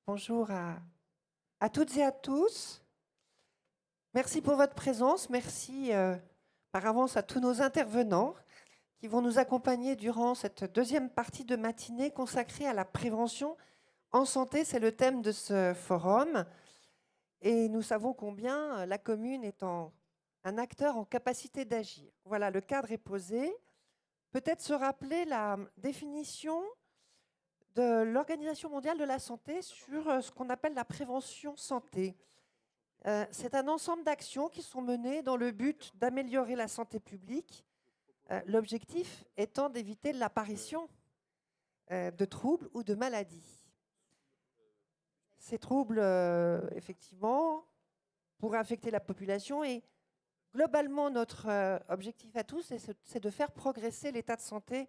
Bonjour à toutes et à tous. Merci pour votre présence. Merci par avance à tous nos intervenants qui vont nous accompagner durant cette deuxième partie de matinée consacrée à la prévention en santé. C'est le thème de ce forum. Et nous savons combien la commune est un acteur en capacité d'agir. Voilà, le cadre est posé. Peut-être se rappeler la définition de l'Organisation mondiale de la santé sur ce qu'on appelle la prévention santé. C'est un ensemble d'actions qui sont menées dans le but d'améliorer la santé publique, l'objectif étant d'éviter l'apparition de troubles ou de maladies. Ces troubles, effectivement, pourraient affecter la population et globalement, notre objectif à tous, c'est de faire progresser l'état de santé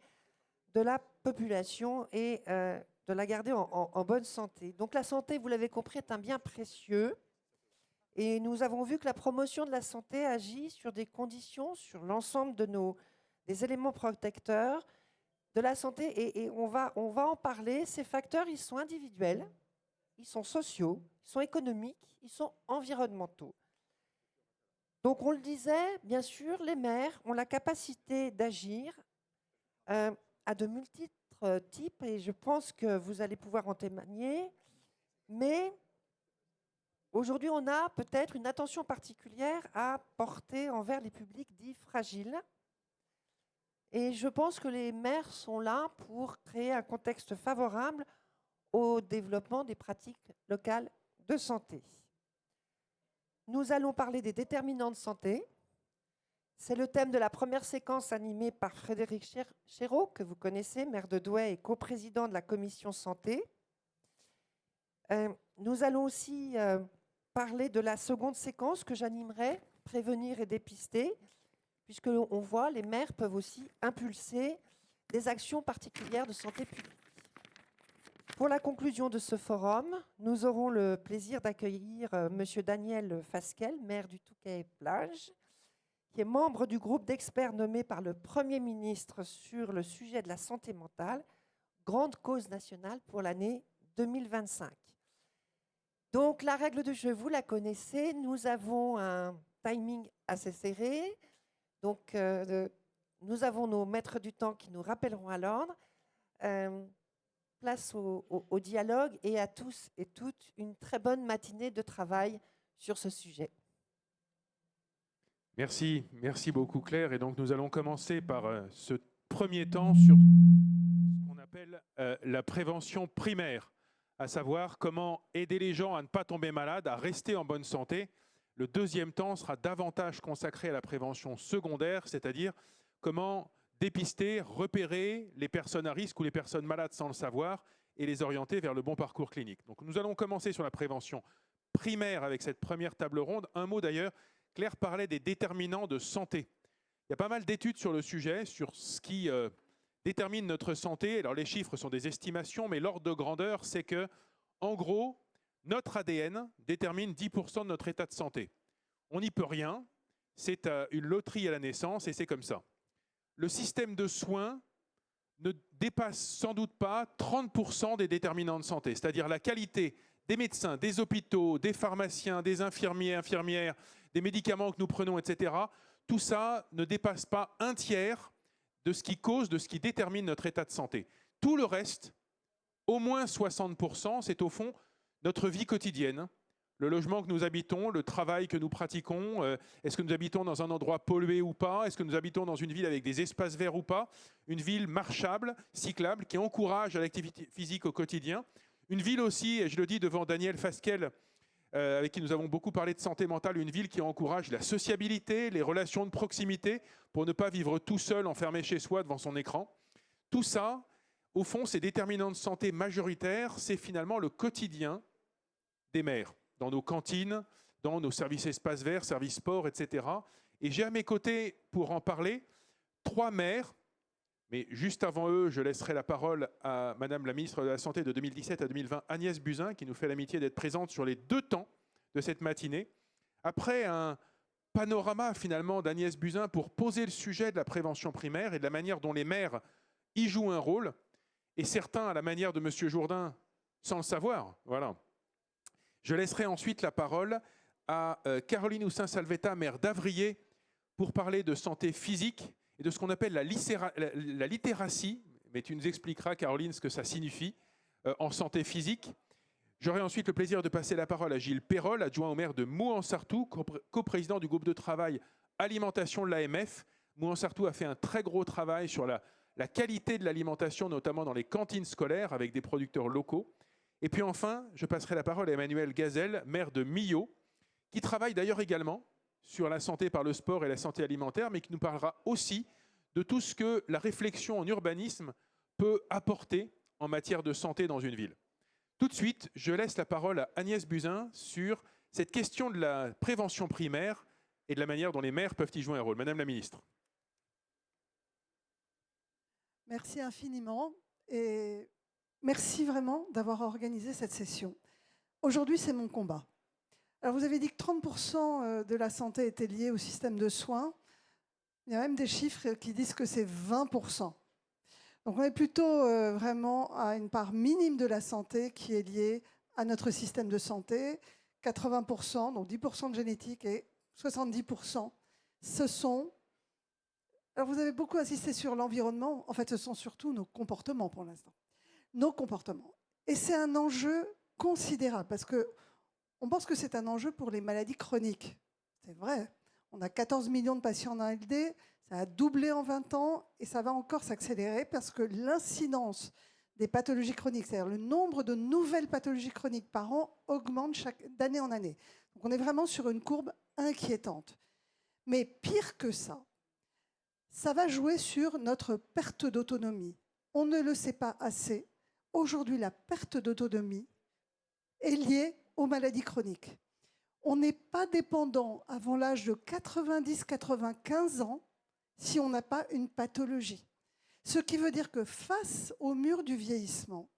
de la population et de la garder en bonne santé. Donc la santé, vous l'avez compris, est un bien précieux. Et nous avons vu que la promotion de la santé agit sur des conditions, sur l'ensemble des éléments protecteurs de la santé. Et on va en parler. Ces facteurs, ils sont individuels, ils sont sociaux, ils sont économiques, ils sont environnementaux. Donc on le disait, bien sûr, les maires ont la capacité d'agir à de multiples types, et je pense que vous allez pouvoir en témoigner. Mais aujourd'hui, on a peut-être une attention particulière à porter envers les publics dits fragiles. Et je pense que les maires sont là pour créer un contexte favorable au développement des pratiques locales de santé. Nous allons parler des déterminants de santé. C'est le thème de la première séquence animée par Frédéric Chéreau, que vous connaissez, maire de Douai et coprésident de la commission santé. Nous allons aussi parler de la seconde séquence que j'animerai, prévenir et dépister, puisque on voit les maires peuvent aussi impulser des actions particulières de santé publique. Pour la conclusion de ce forum, nous aurons le plaisir d'accueillir M. Daniel Fasquelle, maire du Touquet-Plage, qui est membre du groupe d'experts nommé par le Premier ministre sur le sujet de la santé mentale, grande cause nationale pour l'année 2025. Donc la règle de jeu, vous la connaissez, nous avons un timing assez serré, donc nous avons nos maîtres du temps qui nous rappelleront à l'ordre. Place au dialogue et à tous et toutes une très bonne matinée de travail sur ce sujet. Merci beaucoup Claire. Et donc nous allons commencer par ce premier temps sur ce qu'on appelle la prévention primaire, à savoir comment aider les gens à ne pas tomber malades, à rester en bonne santé. Le deuxième temps sera davantage consacré à la prévention secondaire, c'est-à-dire comment dépister, repérer les personnes à risque ou les personnes malades sans le savoir et les orienter vers le bon parcours clinique. Donc nous allons commencer sur la prévention primaire avec cette première table ronde. Un mot d'ailleurs, Claire parlait des déterminants de santé. Il y a pas mal d'études sur le sujet, sur ce qui détermine notre santé. Alors les chiffres sont des estimations, mais l'ordre de grandeur, c'est que, en gros, notre ADN détermine 10% de notre état de santé. On n'y peut rien, c'est une loterie à la naissance et c'est comme ça. Le système de soins ne dépasse sans doute pas 30% des déterminants de santé, c'est-à-dire la qualité des médecins, des hôpitaux, des pharmaciens, des infirmières, des médicaments que nous prenons, etc. Tout ça ne dépasse pas un tiers de ce qui cause, de ce qui détermine notre état de santé. Tout le reste, au moins 60%, c'est au fond notre vie quotidienne. Le logement que nous habitons, le travail que nous pratiquons, est-ce que nous habitons dans un endroit pollué ou pas? Est-ce que nous habitons dans une ville avec des espaces verts ou pas? Une ville marchable, cyclable, qui encourage à l'activité physique au quotidien. Une ville aussi, et je le dis devant Daniel Fasquelle, avec qui nous avons beaucoup parlé de santé mentale, une ville qui encourage la sociabilité, les relations de proximité, pour ne pas vivre tout seul, enfermé chez soi devant son écran. Tout ça, au fond, ces déterminants de santé majoritaires, c'est finalement le quotidien des maires, dans nos cantines, dans nos services espaces verts, services sport, etc. Et j'ai à mes côtés, pour en parler, 3 maires, mais juste avant eux, je laisserai la parole à Madame la ministre de la Santé de 2017 à 2020, Agnès Buzyn, qui nous fait l'amitié d'être présente sur les 2 temps de cette matinée. Après un panorama finalement d'Agnès Buzyn pour poser le sujet de la prévention primaire et de la manière dont les maires y jouent un rôle, et certains à la manière de M. Jourdain, sans le savoir, voilà. Je laisserai ensuite la parole à Caroline Houssin-Salvetta, maire d'Avrier, pour parler de santé physique et de ce qu'on appelle la littératie. Mais tu nous expliqueras, Caroline, ce que ça signifie en santé physique. J'aurai ensuite le plaisir de passer la parole à Gilles Perrol, adjoint au maire de Mouans-Sartoux, coprésident du groupe de travail alimentation de l'AMF. Mouans-Sartoux a fait un très gros travail sur la qualité de l'alimentation, notamment dans les cantines scolaires, avec des producteurs locaux. Et puis enfin, je passerai la parole à Emmanuel Gazelle, maire de Millau, qui travaille d'ailleurs également sur la santé par le sport et la santé alimentaire, mais qui nous parlera aussi de tout ce que la réflexion en urbanisme peut apporter en matière de santé dans une ville. Tout de suite, je laisse la parole à Agnès Buzyn sur cette question de la prévention primaire et de la manière dont les maires peuvent y jouer un rôle. Madame la ministre. Merci infiniment et merci vraiment d'avoir organisé cette session. Aujourd'hui, c'est mon combat. Alors, vous avez dit que 30% de la santé était liée au système de soins. Il y a même des chiffres qui disent que c'est 20%. Donc, on est plutôt vraiment à une part minime de la santé qui est liée à notre système de santé. 80%, donc 10% de génétique et 70%, ce sont... Alors, vous avez beaucoup insisté sur l'environnement. En fait, ce sont surtout nos comportements pour l'instant. Nos comportements. Et c'est un enjeu considérable parce que on pense que c'est un enjeu pour les maladies chroniques. C'est vrai. On a 14 millions de patients en LD, ça a doublé en 20 ans et ça va encore s'accélérer parce que l'incidence des pathologies chroniques, c'est-à-dire le nombre de nouvelles pathologies chroniques par an, augmente d'année en année. Donc on est vraiment sur une courbe inquiétante. Mais pire que ça, ça va jouer sur notre perte d'autonomie. On ne le sait pas assez. Aujourd'hui, la perte d'autonomie est liée aux maladies chroniques. On n'est pas dépendant avant l'âge de 90-95 ans si on n'a pas une pathologie. Ce qui veut dire que face au mur du vieillissement,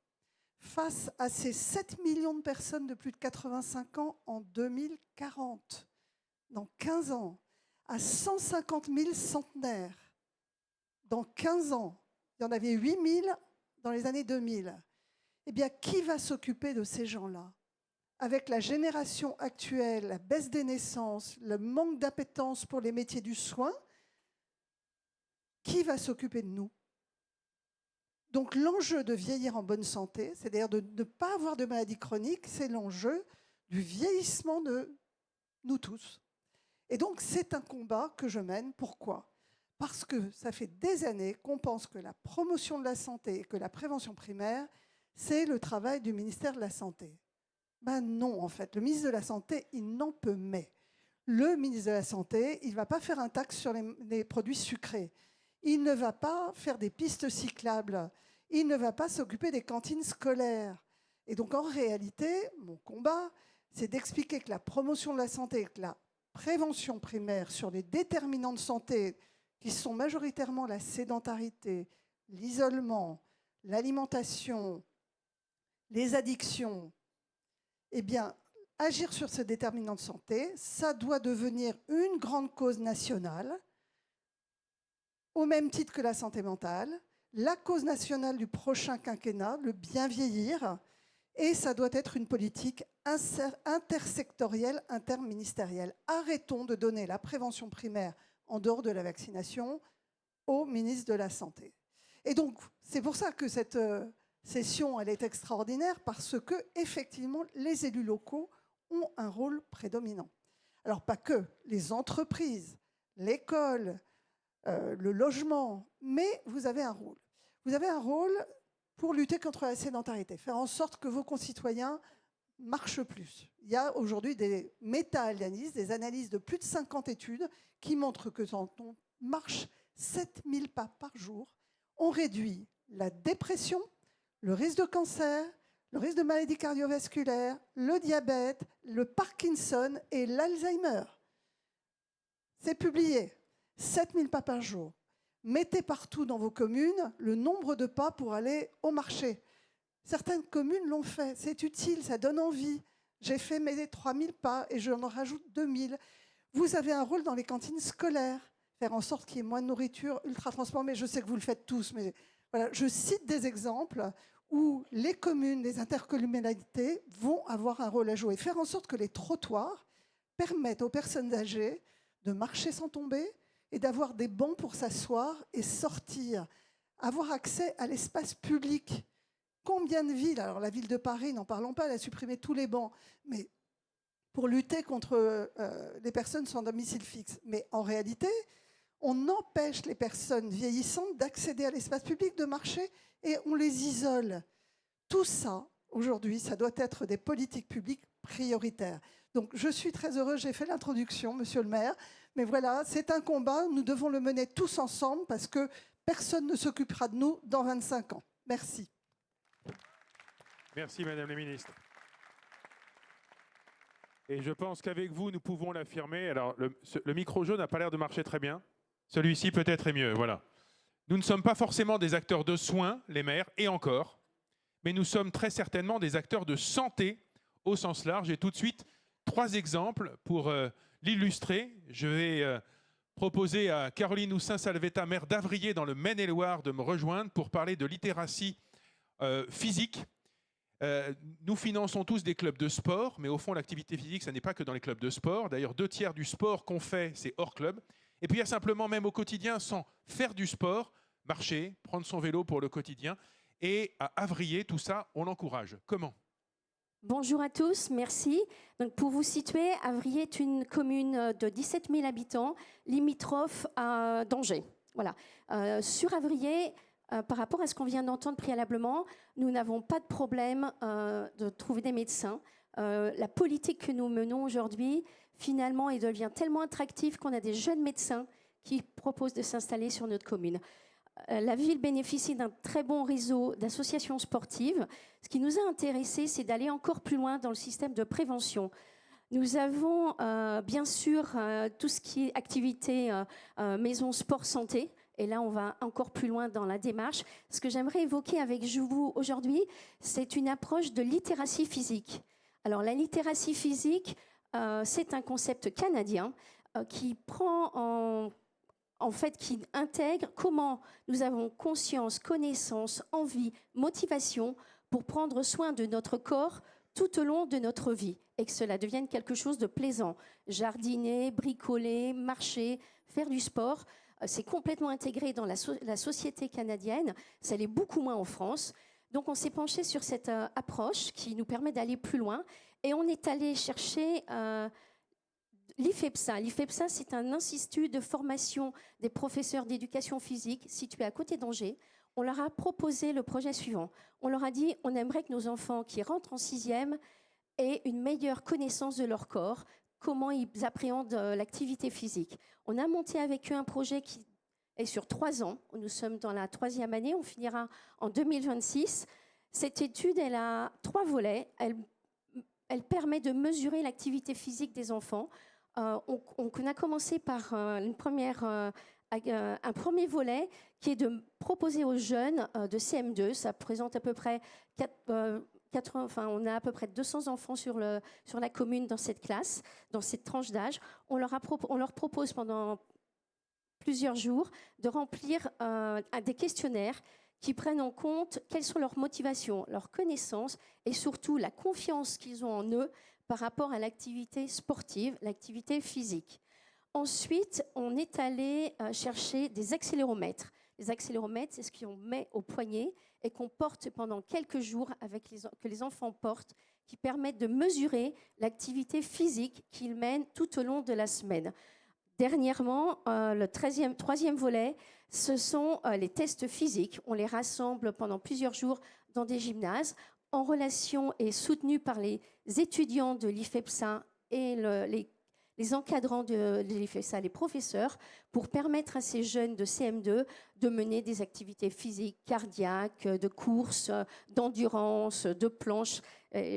face à ces 7 millions de personnes de plus de 85 ans en 2040, dans 15 ans, à 150 000 centenaires, dans 15 ans, il y en avait 8 000 dans les années 2000, eh bien, qui va s'occuper de ces gens-là ? Avec la génération actuelle, la baisse des naissances, le manque d'appétence pour les métiers du soin, qui va s'occuper de nous? Donc l'enjeu de vieillir en bonne santé, c'est-à-dire de ne pas avoir de maladies chroniques, c'est l'enjeu du vieillissement de nous tous. Et donc c'est un combat que je mène. Pourquoi? Parce que ça fait des années qu'on pense que la promotion de la santé et que la prévention primaire, c'est le travail du ministère de la Santé. Ben non, en fait. Le ministre de la Santé, il n'en peut mais. Le ministre de la Santé, il ne va pas faire un taxe sur les produits sucrés. Il ne va pas faire des pistes cyclables. Il ne va pas s'occuper des cantines scolaires. Et donc, en réalité, mon combat, c'est d'expliquer que la promotion de la santé, que la prévention primaire sur les déterminants de santé, qui sont majoritairement la sédentarité, l'isolement, l'alimentation, les addictions, eh bien, agir sur ces déterminants de santé, ça doit devenir une grande cause nationale, au même titre que la santé mentale, la cause nationale du prochain quinquennat, le bien vieillir, et ça doit être une politique intersectorielle, interministérielle. Arrêtons de donner la prévention primaire en dehors de la vaccination au ministre de la Santé. Et donc, c'est pour ça que cette session, elle est extraordinaire, parce que, effectivement, les élus locaux ont un rôle prédominant. Alors, pas que les entreprises, l'école, le logement, mais vous avez un rôle. Vous avez un rôle pour lutter contre la sédentarité, faire en sorte que vos concitoyens marchent plus. Il y a aujourd'hui des méta-analyses, des analyses de plus de 50 études qui montrent que quand on marche 7000 pas par jour, on réduit la dépression, le risque de cancer, le risque de maladie cardiovasculaire, le diabète, le Parkinson et l'Alzheimer. C'est publié. 7000 pas par jour. Mettez partout dans vos communes le nombre de pas pour aller au marché. Certaines communes l'ont fait. C'est utile, ça donne envie. J'ai fait mes 3000 pas et je en rajoute 2000. Vous avez un rôle dans les cantines scolaires. Faire en sorte qu'il y ait moins de nourriture ultra transformée. Je sais que vous le faites tous, mais voilà, je cite des exemples où les communes, les intercommunalités vont avoir un rôle à jouer. Faire en sorte que les trottoirs permettent aux personnes âgées de marcher sans tomber et d'avoir des bancs pour s'asseoir et sortir, avoir accès à l'espace public. Combien de villes, alors la ville de Paris, n'en parlons pas, elle a supprimé tous les bancs, mais pour lutter contre les personnes sans domicile fixe. Mais en réalité, on empêche les personnes vieillissantes d'accéder à l'espace public, de marcher, et on les isole. Tout ça, aujourd'hui, ça doit être des politiques publiques prioritaires. Donc, je suis très heureuse, j'ai fait l'introduction, monsieur le maire, mais voilà, c'est un combat, nous devons le mener tous ensemble parce que personne ne s'occupera de nous dans 25 ans. Merci. Merci, Madame la Ministre. Et je pense qu'avec vous, nous pouvons l'affirmer. Alors, le micro jaune n'a pas l'air de marcher très bien. Celui-ci peut-être est mieux, voilà. Nous ne sommes pas forcément des acteurs de soins, les maires, et encore, mais nous sommes très certainement des acteurs de santé au sens large. Et tout de suite, 3 exemples pour l'illustrer. Je vais proposer à Caroline Houssin-Salvetta, maire d'Avrier dans le Maine-et-Loire, de me rejoindre pour parler de littératie physique. Nous finançons tous des clubs de sport, mais au fond, l'activité physique, ça n'est pas que dans les clubs de sport. D'ailleurs, 2/3 du sport qu'on fait, c'est hors club. Et puis, il y a simplement, même au quotidien, sans faire du sport, marcher, prendre son vélo pour le quotidien. Et à Avrier, tout ça, on l'encourage. Comment ? Bonjour à tous, merci. Donc pour vous situer, Avrier est une commune de 17 000 habitants, limitrophe à d'Angers. Voilà. Sur Avrier, par rapport à ce qu'on vient d'entendre préalablement, nous n'avons pas de problème de trouver des médecins. La politique que nous menons aujourd'hui, finalement, elle devient tellement attractive qu'on a des jeunes médecins qui proposent de s'installer sur notre commune. La ville bénéficie d'un très bon réseau d'associations sportives. Ce qui nous a intéressés, c'est d'aller encore plus loin dans le système de prévention. Nous avons bien sûr tout ce qui est activité maison sport santé. Et là, on va encore plus loin dans la démarche. Ce que j'aimerais évoquer avec vous aujourd'hui, c'est une approche de littératie physique. Alors, la littératie physique, c'est un concept canadien qui prend en fait, qui intègre comment nous avons conscience, connaissance, envie, motivation pour prendre soin de notre corps tout au long de notre vie et que cela devienne quelque chose de plaisant. Jardiner, bricoler, marcher, faire du sport, c'est complètement intégré dans la société canadienne, ça l'est beaucoup moins en France. Donc on s'est penché sur cette approche qui nous permet d'aller plus loin et on est allé chercher l'IFEPSA. L'IFEPSA, c'est un institut de formation des professeurs d'éducation physique situé à côté d'Angers. On leur a proposé le projet suivant. On leur a dit, on aimerait que nos enfants qui rentrent en 6e aient une meilleure connaissance de leur corps, comment ils appréhendent l'activité physique. On a monté avec eux un projet qui est sur 3 ans. Nous sommes dans la 3e année, on finira en 2026. Cette étude, elle a 3 volets. Elle permet de mesurer l'activité physique des enfants. On a commencé par un premier volet qui est de proposer aux jeunes de CM2, ça présente à peu près on a à peu près 200 enfants sur la commune dans cette classe, dans cette tranche d'âge. On leur propose pendant plusieurs jours de remplir des questionnaires qui prennent en compte quelles sont leurs motivations, leurs connaissances et surtout la confiance qu'ils ont en eux par rapport à l'activité sportive, l'activité physique. Ensuite, on est allé chercher des accéléromètres. Les accéléromètres, c'est ce qu'on met au poignet et qu'on porte pendant quelques jours, que les enfants portent, qui permettent de mesurer l'activité physique qu'ils mènent tout au long de la semaine. Dernièrement, le 3e volet, ce sont les tests physiques. On les rassemble pendant plusieurs jours dans des gymnases, en relation et soutenu par les étudiants de l'IFEPSA et les encadrants de l'IFEPSA, les professeurs, pour permettre à ces jeunes de CM2 de mener des activités physiques, cardiaques, de course, d'endurance, de planche,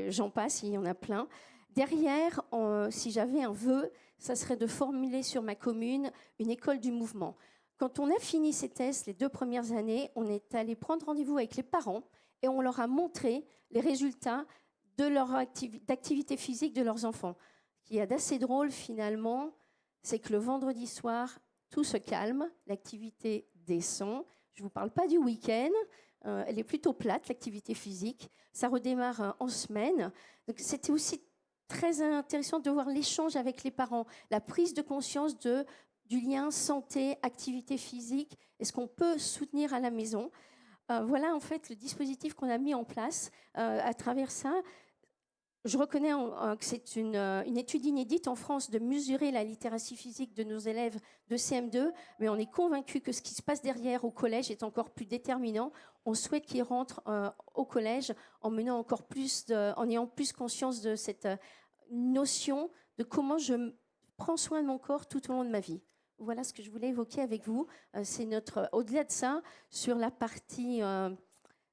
j'en passe, il y en a plein. Derrière, si j'avais un vœu, ça serait de formuler sur ma commune une école du mouvement. Quand on a fini ces tests, les 2 premières années, on est allé prendre rendez-vous avec les parents et on leur a montré les résultats de leur d'activité physique de leurs enfants. Ce qui est d'assez drôle finalement, c'est que le vendredi soir, tout se calme, l'activité descend. Je ne vous parle pas du week-end, Elle est plutôt plate, l'activité physique. Ça redémarre en semaine. Donc, c'était aussi très intéressant de voir l'échange avec les parents, la prise de conscience du lien santé, activité physique, et ce qu'on peut soutenir à la maison. Voilà en fait le dispositif qu'on a mis en place à travers ça. Je reconnais que c'est une étude inédite en France de mesurer la littératie physique de nos élèves de CM2, mais on est convaincu que ce qui se passe derrière au collège est encore plus déterminant. On souhaite qu'ils rentrent au collège en ayant plus conscience de cette notion de comment je prends soin de mon corps tout au long de ma vie. Voilà ce que je voulais évoquer avec vous. C'est au-delà de ça, sur la partie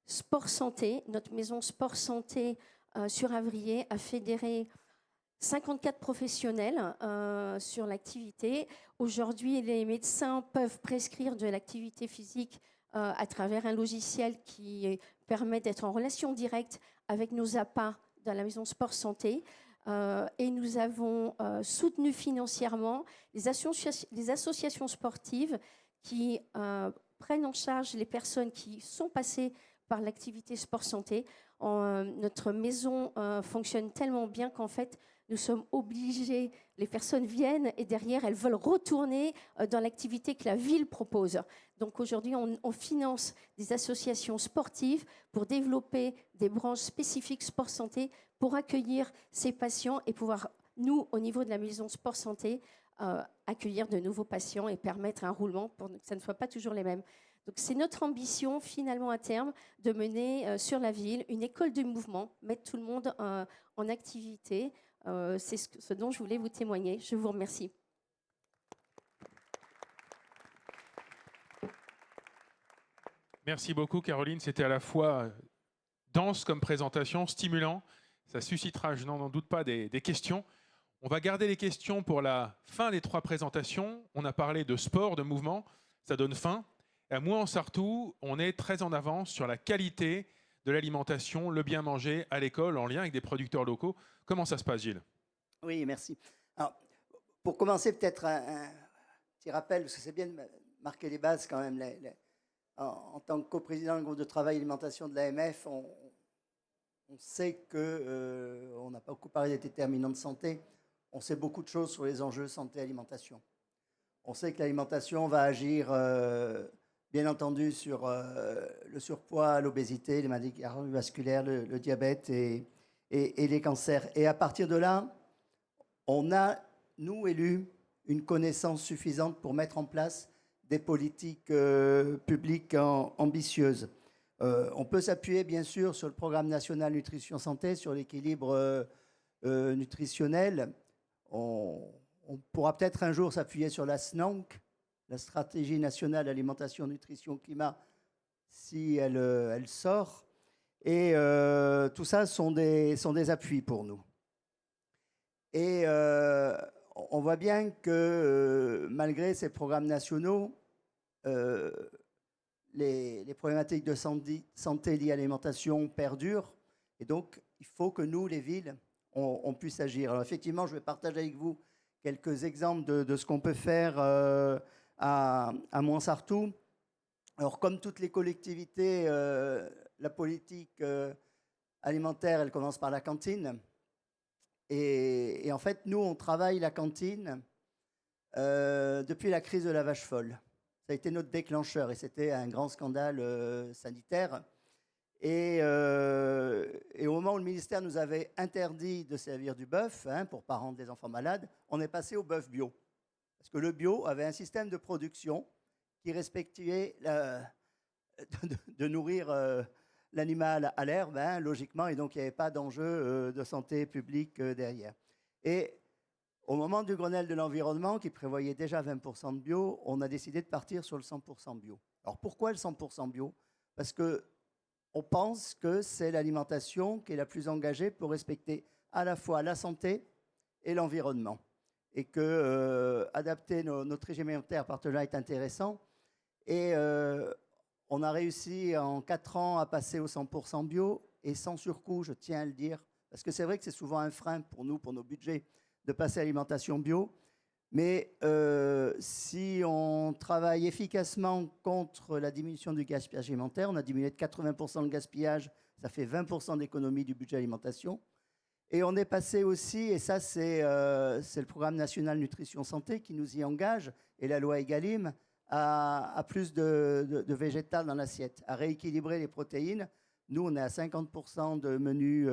sport-santé, notre maison sport-santé sur Avrier a fédéré 54 professionnels sur l'activité. Aujourd'hui, les médecins peuvent prescrire de l'activité physique à travers un logiciel qui permet d'être en relation directe avec nos APA dans la maison sport-santé. Et nous avons soutenu financièrement les associations sportives qui prennent en charge les personnes qui sont passées par l'activité sport-santé. Notre maison fonctionne tellement bien qu'en fait, nous sommes obligés, les personnes viennent et derrière, elles veulent retourner dans l'activité que la ville propose. Donc aujourd'hui, on finance des associations sportives pour développer des branches spécifiques sport-santé pour accueillir ces patients et pouvoir, nous, au niveau de la maison sport-santé, accueillir de nouveaux patients et permettre un roulement pour que ça ne soit pas toujours les mêmes. Donc c'est notre ambition, finalement, à terme, de mener sur la ville une école du mouvement, mettre tout le monde en activité. C'est ce dont je voulais vous témoigner. Je vous remercie. Merci beaucoup, Caroline. C'était à la fois dense comme présentation, stimulant. Ça suscitera, je n'en doute pas, des questions. On va garder les questions pour la fin des 3 présentations. On a parlé de sport, de mouvement. Ça donne faim. À Mouans-Sartoux, on est très en avance sur la qualité de l'alimentation, le bien manger à l'école, en lien avec des producteurs locaux. Comment ça se passe, Gilles? Oui, merci. Alors, pour commencer, peut-être un petit rappel, parce que c'est bien de marquer les bases quand même. En tant que coprésident du groupe de travail alimentation de l'AMF, on sait qu'on n'a pas beaucoup parlé des déterminants de santé. On sait beaucoup de choses sur les enjeux santé-alimentation. On sait que l'alimentation va agir, bien entendu, sur le surpoids, l'obésité, les maladies cardiovasculaires, le diabète et les cancers. Et à partir de là, on a, nous, élus, une connaissance suffisante pour mettre en place des politiques publiques ambitieuses. On peut s'appuyer, bien sûr, sur le programme national nutrition santé, sur l'équilibre nutritionnel. On pourra peut-être un jour s'appuyer sur la SNANC, la stratégie nationale alimentation, nutrition, climat, si elle sort. Et tout ça sont des appuis pour nous. Et on voit bien que malgré ces programmes nationaux, les problématiques de santé liées à l'alimentation perdurent. Et donc, il faut que nous, les villes, on puisse agir. Alors effectivement, je vais partager avec vous quelques exemples de ce qu'on peut faire à Mouans-Sartoux. Alors, comme toutes les collectivités, la politique alimentaire, elle commence par la cantine. Et en fait, nous, on travaille la cantine depuis la crise de la vache folle. Ça a été notre déclencheur et c'était un grand scandale sanitaire. Et au moment où le ministère nous avait interdit de servir du bœuf pour parents des enfants malades, on est passé au bœuf bio. Parce que le bio avait un système de production qui respectait de nourrir l'animal à l'herbe, logiquement, et donc il n'y avait pas d'enjeu de santé publique derrière. Et au moment du Grenelle de l'environnement, qui prévoyait déjà 20% de bio, on a décidé de partir sur le 100% bio. Alors pourquoi le 100% bio? Parce qu'on pense que c'est l'alimentation qui est la plus engagée pour respecter à la fois la santé et l'environnement. Et que adapter notre régime alimentaire par là est intéressant. Et on a réussi en 4 ans à passer au 100% bio et sans surcoût, je tiens à le dire. Parce que c'est vrai que c'est souvent un frein pour nous, pour nos budgets, de passer à l'alimentation bio. Mais si on travaille efficacement contre la diminution du gaspillage alimentaire, on a diminué de 80% le gaspillage, ça fait 20% d'économie du budget alimentation. Et on est passé aussi, et ça c'est le programme national nutrition santé qui nous y engage, et la loi Egalim, à plus de végétal dans l'assiette, à rééquilibrer les protéines. Nous, on est à 50% de menus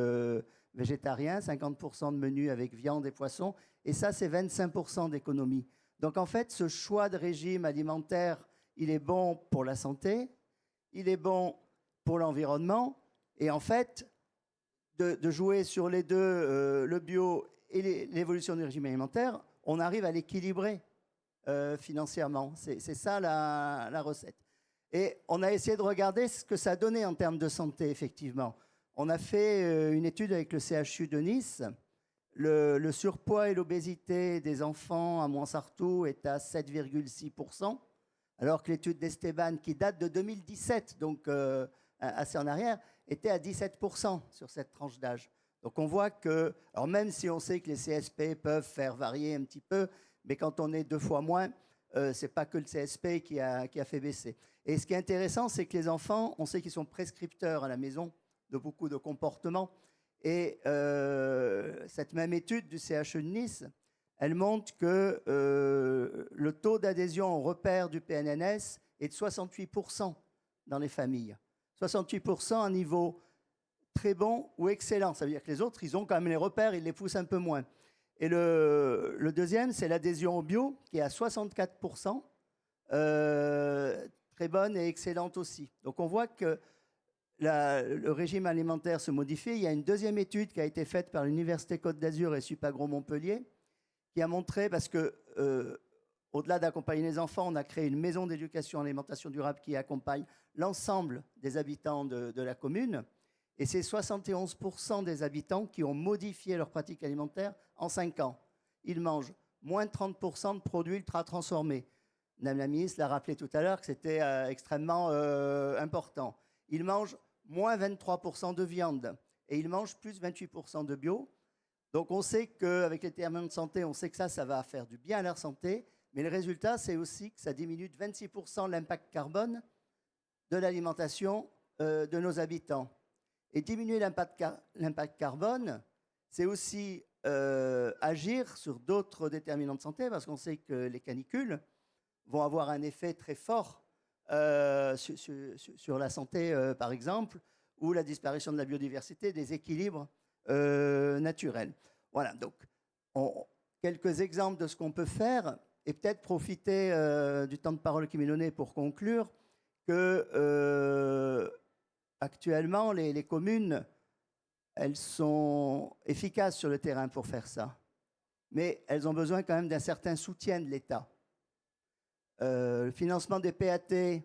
végétariens, 50% de menus avec viande et poissons, et ça, c'est 25% d'économie. Donc, en fait, ce choix de régime alimentaire, il est bon pour la santé, il est bon pour l'environnement, et en fait, de jouer sur les deux, le bio et l'évolution du régime alimentaire, on arrive à l'équilibrer financièrement. C'est ça la recette. Et on a essayé de regarder ce que ça donnait en termes de santé, effectivement. On a fait une étude avec le CHU de Nice. Le surpoids et l'obésité des enfants à Montsartou est à 7,6%, alors que l'étude d'Esteban, qui date de 2017, donc assez en arrière, était à 17% sur cette tranche d'âge. Donc on voit que, alors même si on sait que les CSP peuvent faire varier un petit peu, mais quand on est 2 fois moins, ce n'est pas que le CSP qui a fait baisser. Et ce qui est intéressant, c'est que les enfants, on sait qu'ils sont prescripteurs à la maison de beaucoup de comportements. Et cette même étude du CHU de Nice, elle montre que le taux d'adhésion au repère du PNNS est de 68% dans les familles. 68% à un niveau très bon ou excellent. Ça veut dire que les autres, ils ont quand même les repères, ils les poussent un peu moins. Et le deuxième, c'est l'adhésion au bio, qui est à 64%, très bonne et excellente aussi. Donc on voit que le régime alimentaire se modifie. Il y a une deuxième étude qui a été faite par l'Université Côte d'Azur et Supagro Montpellier, qui a montré, parce que au-delà d'accompagner les enfants, on a créé une maison d'éducation à l'alimentation durable qui accompagne l'ensemble des habitants de la commune. Et c'est 71% des habitants qui ont modifié leur pratique alimentaire en 5 ans. Ils mangent moins de 30% de produits ultra transformés. Madame la ministre l'a rappelé tout à l'heure que c'était extrêmement important. Ils mangent moins 23% de viande et ils mangent plus 28% de bio. Donc on sait qu'avec les déterminants de santé, on sait que ça va faire du bien à leur santé. Mais le résultat, c'est aussi que ça diminue de 26% l'impact carbone de l'alimentation de nos habitants. Et diminuer l'impact carbone, c'est aussi agir sur d'autres déterminants de santé, parce qu'on sait que les canicules vont avoir un effet très fort sur la santé, par exemple, ou la disparition de la biodiversité, des équilibres naturels. Voilà, donc quelques exemples de ce qu'on peut faire, et peut-être profiter du temps de parole qui m'est donné pour conclure, que actuellement, les communes, elles sont efficaces sur le terrain pour faire ça. Mais elles ont besoin quand même d'un certain soutien de l'État. Le financement des PAT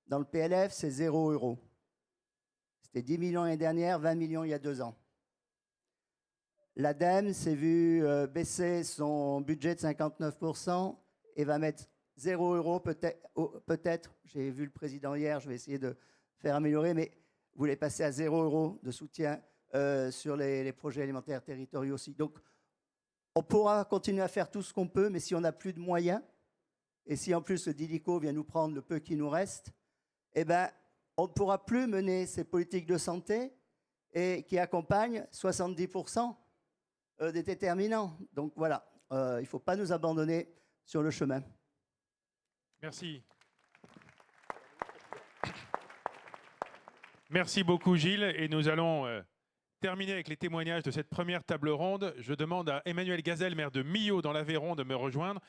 dans le PLF, c'est 0 €. C'était 10 millions l'année dernière, 20 millions il y a 2 ans. L'ADEME s'est vu baisser son budget de 59% et va mettre 0 € peut-être. J'ai vu le président hier, je vais essayer de faire améliorer, mais vous voulez passer à 0 € de soutien sur les projets alimentaires territoriaux aussi. Donc, on pourra continuer à faire tout ce qu'on peut, mais si on n'a plus de moyens, et si en plus le DILICO vient nous prendre le peu qui nous reste, eh ben, on ne pourra plus mener ces politiques de santé et qui accompagnent 70% des déterminants. Donc voilà, il ne faut pas nous abandonner sur le chemin. Merci. Merci beaucoup Gilles, et nous allons terminer avec les témoignages de cette première table ronde. Je demande à Emmanuel Gazel, maire de Millau dans l'Aveyron, de me rejoindre.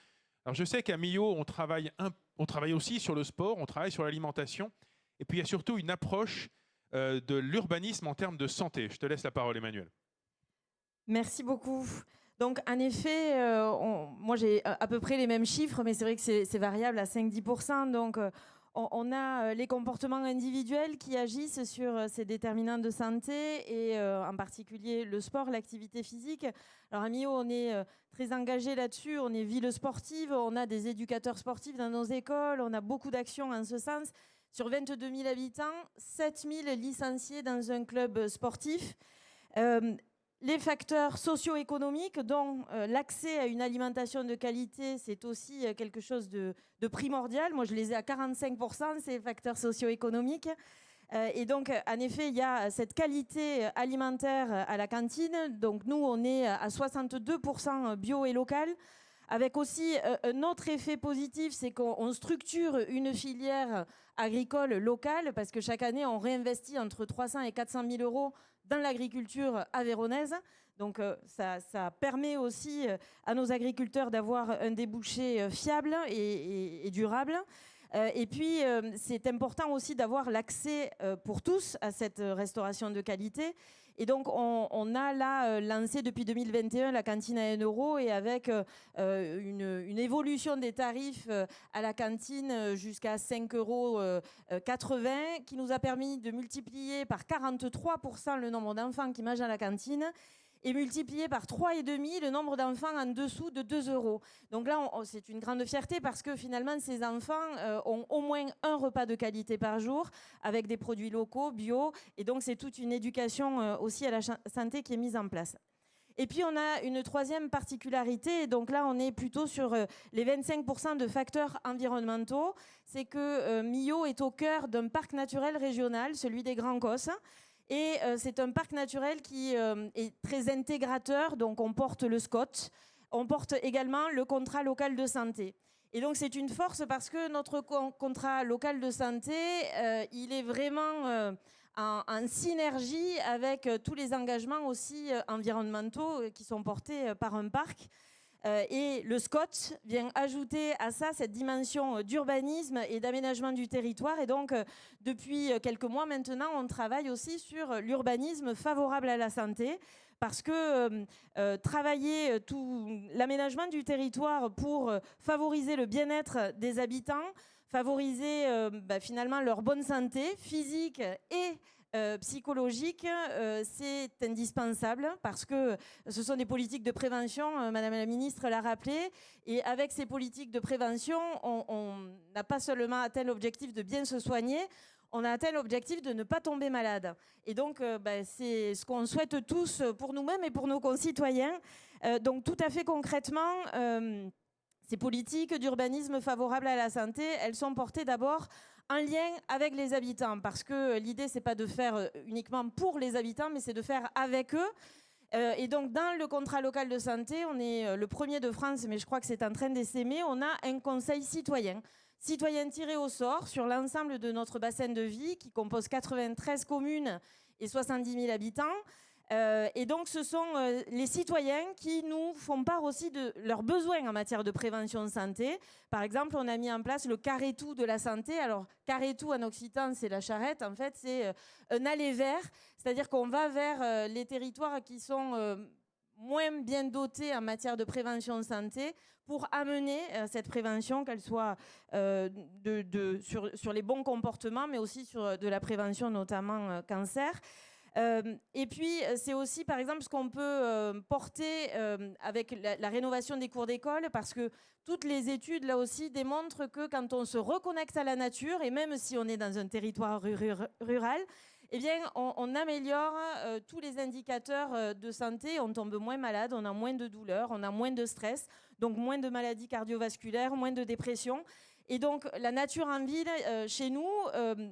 Alors je sais qu'à Millau, on travaille aussi sur le sport, on travaille sur l'alimentation, et puis il y a surtout une approche de l'urbanisme en termes de santé. Je te laisse la parole, Emmanuel. Merci beaucoup. Donc, en effet, moi j'ai à peu près les mêmes chiffres, mais c'est vrai que c'est variable à 5-10%. Donc, on a les comportements individuels qui agissent sur ces déterminants de santé et en particulier le sport, l'activité physique. Alors à Millau, on est très engagé là-dessus, on est ville sportive, on a des éducateurs sportifs dans nos écoles, on a beaucoup d'actions en ce sens. Sur 22 000 habitants, 7 000 licenciés dans un club sportif. les facteurs socio-économiques, dont l'accès à une alimentation de qualité, c'est aussi quelque chose de primordial. Moi, je les ai à 45%, ces facteurs socio-économiques. Et donc, en effet, il y a cette qualité alimentaire à la cantine. Donc, nous, on est à 62% bio et local. Avec aussi un autre effet positif, c'est qu'on structure une filière agricole locale, parce que chaque année, on réinvestit entre 300 et 400 000 euros dans l'agriculture aveyronnaise. Donc ça permet aussi à nos agriculteurs d'avoir un débouché fiable et durable. Et puis, c'est important aussi d'avoir l'accès pour tous à cette restauration de qualité. Et donc, on a là lancé depuis 2021 la cantine à 1 euro, et avec une évolution des tarifs à la cantine jusqu'à 5,80 euros, qui nous a permis de multiplier par 43% le nombre d'enfants qui mangent à la cantine, et multiplié par 3,5 le nombre d'enfants en dessous de 2 euros. Donc là, c'est une grande fierté, parce que finalement, ces enfants ont au moins un repas de qualité par jour, avec des produits locaux, bio. Et donc, c'est toute une éducation aussi à la santé qui est mise en place. Et puis, on a une troisième particularité. Donc là, on est plutôt sur les 25% de facteurs environnementaux. C'est que Millau est au cœur d'un parc naturel régional, celui des Grands Causses. Et c'est un parc naturel qui est très intégrateur. Donc, on porte le SCOT. On porte également le contrat local de santé. Et donc, c'est une force, parce que notre contrat local de santé, il est vraiment en synergie avec tous les engagements aussi environnementaux qui sont portés par un parc. Et le SCOT vient ajouter à ça cette dimension d'urbanisme et d'aménagement du territoire. Et donc, depuis quelques mois maintenant, on travaille aussi sur l'urbanisme favorable à la santé, parce que travailler tout l'aménagement du territoire pour favoriser le bien-être des habitants, favoriser finalement leur bonne santé physique et psychologique, c'est indispensable, parce que ce sont des politiques de prévention, Madame la Ministre l'a rappelé, et avec ces politiques de prévention, on n'a pas seulement atteint l'objectif de bien se soigner, on a atteint l'objectif de ne pas tomber malade. Et donc, c'est ce qu'on souhaite tous pour nous-mêmes et pour nos concitoyens. Donc, tout à fait concrètement, ces politiques d'urbanisme favorables à la santé, elles sont portées d'abord en lien avec les habitants, parce que l'idée, c'est pas de faire uniquement pour les habitants, mais c'est de faire avec eux. Et donc, dans le contrat local de santé, on est le premier de France, mais je crois que c'est en train d'essaimer, on a un conseil citoyen tiré au sort sur l'ensemble de notre bassin de vie, qui compose 93 communes et 70 000 habitants. Et donc, ce sont les citoyens qui nous font part aussi de leurs besoins en matière de prévention de santé. Par exemple, on a mis en place le carré-tout de la santé. Alors, carré-tout en occitan, c'est la charrette. En fait, c'est un aller vers, c'est-à-dire qu'on va vers les territoires qui sont moins bien dotés en matière de prévention de santé, pour amener cette prévention, qu'elle soit sur les bons comportements, mais aussi sur de la prévention, notamment cancer. Et puis, c'est aussi, par exemple, ce qu'on peut porter avec la rénovation des cours d'école, parce que toutes les études, là aussi, démontrent que quand on se reconnecte à la nature, et même si on est dans un territoire rural, eh bien, on améliore tous les indicateurs de santé, on tombe moins malade, on a moins de douleurs, on a moins de stress, donc moins de maladies cardiovasculaires, moins de dépression. Et donc, la nature en ville, chez nous,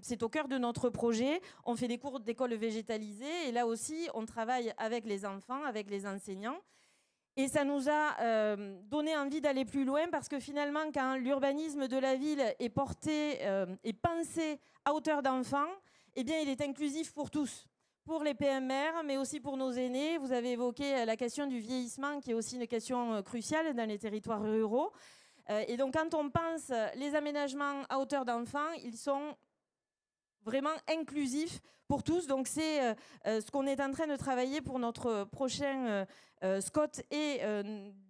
c'est au cœur de notre projet. On fait des cours d'école végétalisée, et là aussi, on travaille avec les enfants, avec les enseignants. Et ça nous a donné envie d'aller plus loin, parce que finalement, quand l'urbanisme de la ville est porté et pensé à hauteur d'enfants, eh bien, il est inclusif pour tous, pour les PMR, mais aussi pour nos aînés. Vous avez évoqué la question du vieillissement, qui est aussi une question cruciale dans les territoires ruraux. Et donc, quand on pense les aménagements à hauteur d'enfants, ils sont vraiment inclusifs pour tous. Donc, c'est ce qu'on est en train de travailler pour notre prochain SCOT, et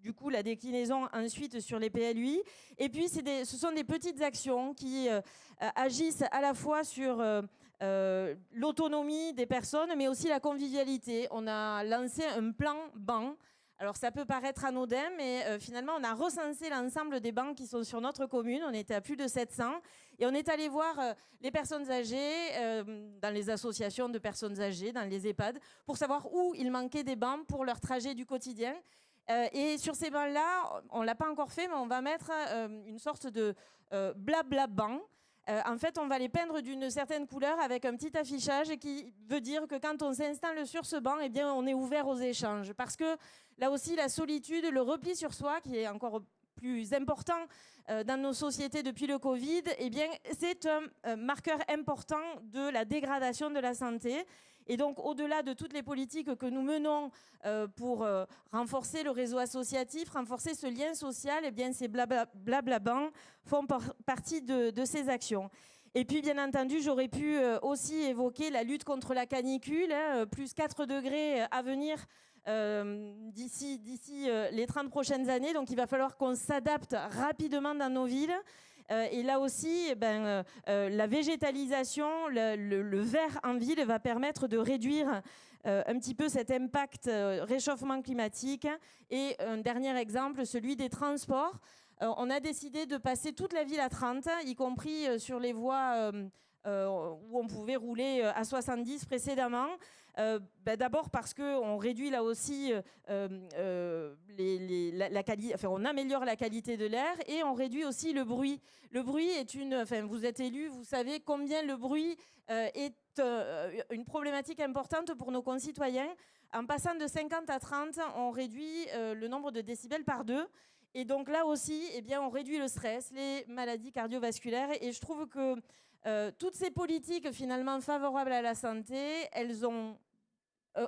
du coup, la déclinaison ensuite sur les PLUI. Et puis, ce sont des petites actions qui agissent à la fois sur l'autonomie des personnes, mais aussi la convivialité. On a lancé un plan banc Alors ça peut paraître anodin, mais finalement on a recensé l'ensemble des bancs qui sont sur notre commune. On était à plus de 700 et on est allé voir les personnes âgées dans les associations de personnes âgées, dans les EHPAD, pour savoir où il manquait des bancs pour leur trajet du quotidien. Et sur ces bancs-là, on ne l'a pas encore fait, mais on va mettre une sorte de blabla banc. En fait, on va les peindre d'une certaine couleur avec un petit affichage qui veut dire que quand on s'installe sur ce banc, eh bien, on est ouvert aux échanges. Parce que là aussi, la solitude, le repli sur soi, qui est encore plus important dans nos sociétés depuis le Covid, eh bien, c'est un marqueur important de la dégradation de la santé. Et donc, au-delà de toutes les politiques que nous menons pour renforcer le réseau associatif, renforcer ce lien social, eh bien, ces blabla-bancs font partie de ces actions. Et puis, bien entendu, j'aurais pu aussi évoquer la lutte contre la canicule, plus 4 degrés à venir d'ici les 30 prochaines années. Donc, il va falloir qu'on s'adapte rapidement dans nos villes. Et là aussi, la végétalisation, le vert en ville va permettre de réduire un petit peu cet impact réchauffement climatique. Et un dernier exemple, celui des transports. On a décidé de passer toute la ville à 30, y compris sur les voies où on pouvait rouler à 70 précédemment. D'abord parce qu'on réduit là aussi, on améliore la qualité de l'air et on réduit aussi le bruit. Le bruit est vous êtes élu, vous savez combien le bruit est une problématique importante pour nos concitoyens. En passant de 50 à 30, on réduit le nombre de décibels par 2. Et donc là aussi, eh bien, on réduit le stress, les maladies cardiovasculaires. Et je trouve que toutes ces politiques finalement favorables à la santé, elles ont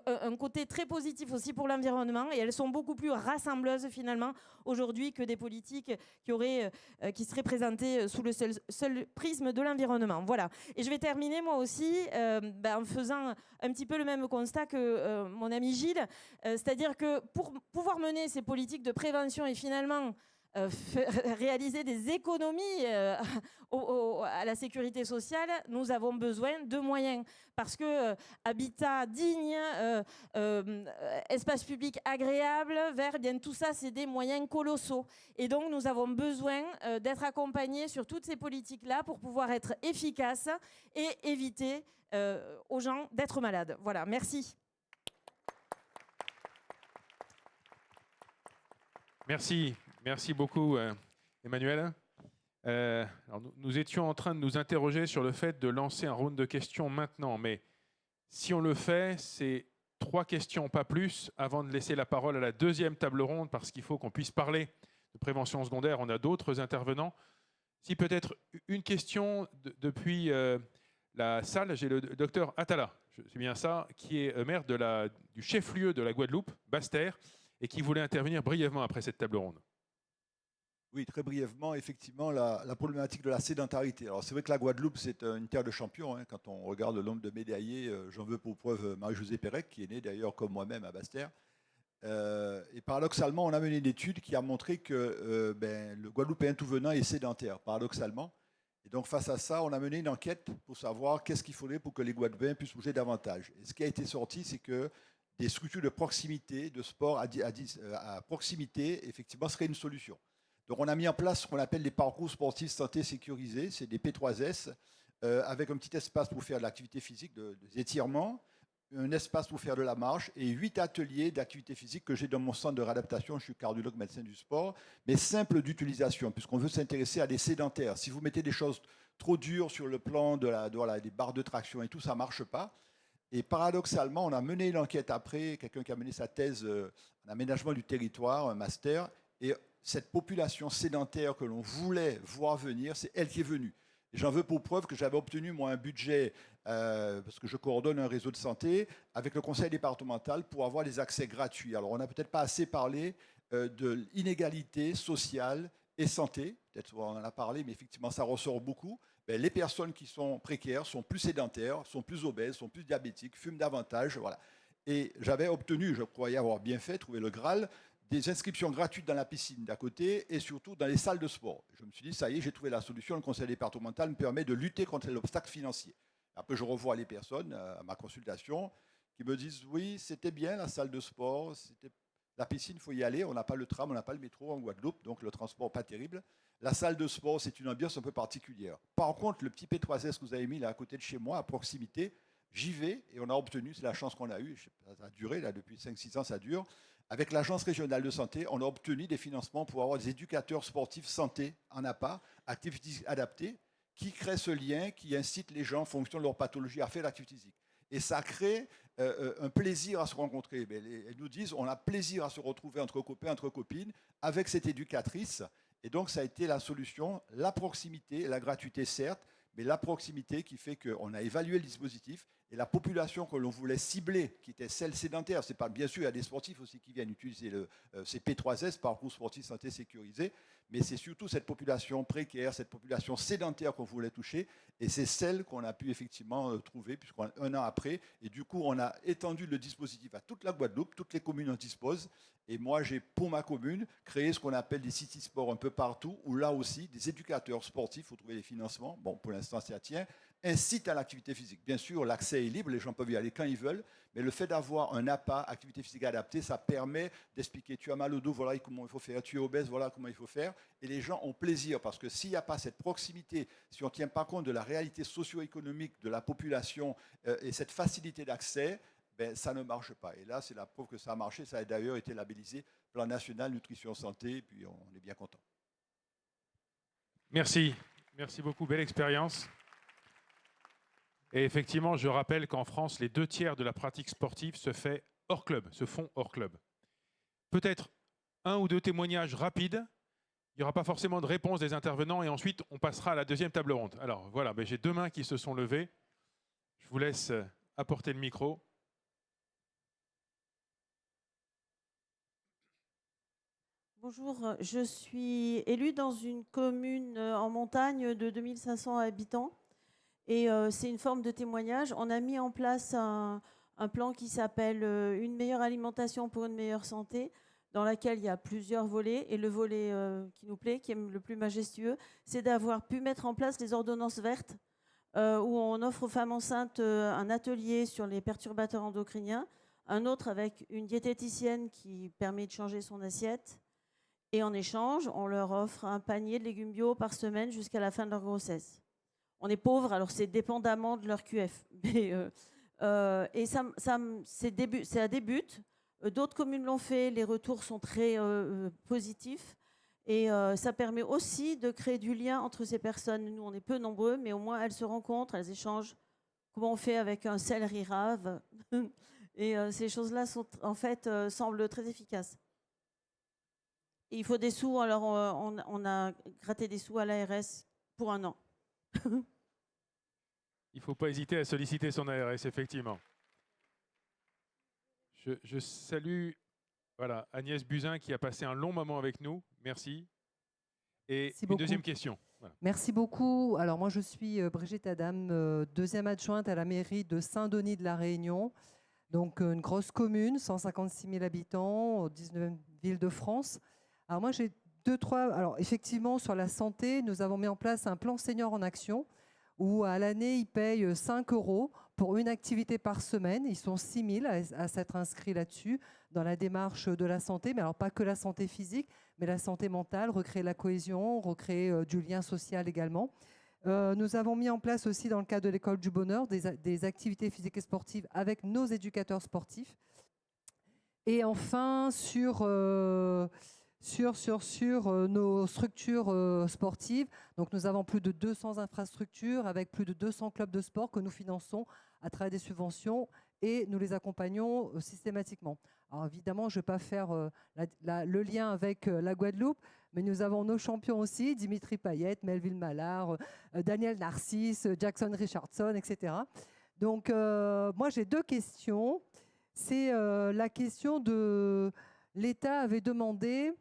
un côté très positif aussi pour l'environnement et elles sont beaucoup plus rassembleuses finalement aujourd'hui que des politiques qui seraient présentées sous le seul prisme de l'environnement. Voilà. Et je vais terminer moi aussi en faisant un petit peu le même constat que mon ami Gilles, c'est-à-dire que pour pouvoir mener ces politiques de prévention et finalement réaliser des économies à la sécurité sociale, nous avons besoin de moyens. Parce que habitat digne, espace public agréable, vert, bien tout ça, c'est des moyens colossaux. Et donc, nous avons besoin d'être accompagnés sur toutes ces politiques-là pour pouvoir être efficaces et éviter aux gens d'être malades. Voilà, merci. Merci beaucoup, Emmanuel. Alors nous étions en train de nous interroger sur le fait de lancer un round de questions maintenant, mais si on le fait, c'est 3 questions, pas plus, avant de laisser la parole à la deuxième table ronde, parce qu'il faut qu'on puisse parler de prévention secondaire. On a d'autres intervenants. Si peut-être une question depuis la salle, j'ai le docteur Atala, c'est bien ça, qui est maire du chef-lieu de la Guadeloupe, Basse-Terre, et qui voulait intervenir brièvement après cette table ronde. Oui, très brièvement, effectivement, la problématique de la sédentarité. Alors, c'est vrai que la Guadeloupe, c'est une terre de champions. Hein. Quand on regarde le nombre de médaillés, j'en veux pour preuve Marie-Josée Pérec, qui est née d'ailleurs comme moi-même à Basse-Terre. Et paradoxalement, on a mené une étude qui a montré que le Guadeloupéen tout venant est sédentaire, paradoxalement. Et donc, face à ça, on a mené une enquête pour savoir qu'est-ce qu'il faudrait pour que les Guadeloupéens puissent bouger davantage. Et ce qui a été sorti, c'est que des structures de proximité, de sport à proximité, effectivement, serait une solution. Donc, on a mis en place ce qu'on appelle les parcours sportifs santé sécurisés, c'est des P3S, avec un petit espace pour faire de l'activité physique, des étirements, un espace pour faire de la marche et 8 ateliers d'activité physique que j'ai dans mon centre de réadaptation. Je suis cardiologue, médecin du sport, mais simple d'utilisation, puisqu'on veut s'intéresser à des sédentaires. Si vous mettez des choses trop dures sur le plan des barres de traction et tout, ça ne marche pas. Et paradoxalement, on a mené l'enquête après, quelqu'un qui a mené sa thèse en aménagement du territoire, un master, et cette population sédentaire que l'on voulait voir venir, c'est elle qui est venue. Et j'en veux pour preuve que j'avais obtenu, moi, un budget, parce que je coordonne un réseau de santé, avec le conseil départemental pour avoir des accès gratuits. Alors, on n'a peut-être pas assez parlé de l'inégalité sociale et santé. Peut-être on en a parlé, mais effectivement, ça ressort beaucoup. Les personnes qui sont précaires sont plus sédentaires, sont plus obèses, sont plus diabétiques, fument davantage. Voilà. Et j'avais obtenu, je croyais avoir bien fait, trouvé le Graal, des inscriptions gratuites dans la piscine d'à côté et surtout dans les salles de sport. Je me suis dit, ça y est, j'ai trouvé la solution. Le conseil départemental me permet de lutter contre l'obstacle financier. Après, je revois les personnes à ma consultation qui me disent, oui, c'était bien la salle de sport, La piscine, il faut y aller. On n'a pas le tram, on n'a pas le métro en Guadeloupe, donc le transport pas terrible. La salle de sport, c'est une ambiance un peu particulière. Par contre, le petit P3S que vous avez mis là à côté de chez moi, à proximité, j'y vais et on a obtenu, c'est la chance qu'on a eue, ça a duré, là, depuis 5-6 ans, ça dure. Avec l'Agence régionale de santé, on a obtenu des financements pour avoir des éducateurs sportifs santé en APA, activité physique adaptée, qui créent ce lien, qui incite les gens en fonction de leur pathologie à faire l'activité physique. Et ça crée un plaisir à se rencontrer. Elles nous disent, on a plaisir à se retrouver entre copains, entre copines, avec cette éducatrice. Et donc, ça a été la solution, la proximité, la gratuité certes, mais la proximité qui fait qu'on a évalué le dispositif et la population que l'on voulait cibler, qui était celle sédentaire. C'est pas, bien sûr, il y a des sportifs aussi qui viennent utiliser ces P3S, parcours sportif santé sécurisé, mais c'est surtout cette population précaire, cette population sédentaire qu'on voulait toucher, et c'est celle qu'on a pu effectivement trouver, puisqu'un an après, et du coup, on a étendu le dispositif à toute la Guadeloupe, toutes les communes en disposent, et moi, j'ai, pour ma commune, créé ce qu'on appelle des city sports un peu partout, où là aussi, des éducateurs sportifs, il faut trouver les financements, bon, pour l'instant, ça tient, incitent à l'activité physique. Bien sûr, l'accès est libre, les gens peuvent y aller quand ils veulent, mais le fait d'avoir un APA, activité physique adaptée, ça permet d'expliquer, tu as mal au dos, voilà comment il faut faire, tu es obèse, voilà comment il faut faire, et les gens ont plaisir, parce que s'il n'y a pas cette proximité, si on ne tient pas compte de la réalité socio-économique de la population et cette facilité d'accès, ben, ça ne marche pas. Et là, c'est la preuve que ça a marché. Ça a d'ailleurs été labellisé Plan National Nutrition Santé, et puis on est bien content. Merci. Merci beaucoup. Belle expérience. Et effectivement, je rappelle qu'en France, les 2/3 de la pratique sportive se font hors club. Peut-être un ou deux témoignages rapides. Il n'y aura pas forcément de réponse des intervenants et ensuite, on passera à la deuxième table ronde. Alors voilà, j'ai 2 mains qui se sont levées. Je vous laisse apporter le micro. Bonjour, je suis élue dans une commune en montagne de 2500 habitants et c'est une forme de témoignage. On a mis en place un plan qui s'appelle Une meilleure alimentation pour une meilleure santé, dans laquelle il y a plusieurs volets. Et le volet qui nous plaît, qui est le plus majestueux, c'est d'avoir pu mettre en place les ordonnances vertes, où on offre aux femmes enceintes un atelier sur les perturbateurs endocriniens, un autre avec une diététicienne qui permet de changer son assiette. Et en échange, on leur offre un panier de légumes bio par semaine jusqu'à la fin de leur grossesse. On est pauvres, alors c'est dépendamment de leur QF. Mais, et c'est à des buts. D'autres communes l'ont fait, les retours sont très positifs. Et ça permet aussi de créer du lien entre ces personnes. Nous, on est peu nombreux, mais au moins elles se rencontrent, elles échangent. Comment on fait avec un céleri rave. Et ces choses-là sont, en fait, semblent très efficaces. Et il faut des sous, alors on a gratté des sous à l'ARS pour 1 an. Il ne faut pas hésiter à solliciter son ARS, effectivement. Je salue Agnès Buzyn qui a passé un long moment avec nous. Merci. Et Merci une beaucoup. deuxième question. Voilà. Merci beaucoup. Alors moi, je suis Brigitte Adam, deuxième adjointe à la mairie de Saint-Denis de la Réunion. Donc une grosse commune, 156 000 habitants, 19e ville de France. Alors moi, j'ai 2-3... Alors effectivement, sur la santé, nous avons mis en place un plan senior en action où à l'année, ils payent 5 € pour une activité par semaine. Ils sont 6 000 à s'être inscrits là-dessus, dans la démarche de la santé. Mais alors pas que la santé physique, mais la santé mentale, recréer la cohésion, recréer du lien social également. Nous avons mis en place aussi, dans le cadre de l'école du bonheur, des activités physiques et sportives avec nos éducateurs sportifs. Et enfin, sur nos structures sportives. Donc, nous avons plus de 200 infrastructures avec plus de 200 clubs de sport que nous finançons à travers des subventions et nous les accompagnons systématiquement. Alors, évidemment, je ne vais pas faire le lien avec la Guadeloupe, mais nous avons nos champions aussi, Dimitri Payet, Melville Mallard, Daniel Narcisse, Jackson Richardson, etc. Donc, moi, j'ai 2 questions. C'est la question de... L'État avait demandé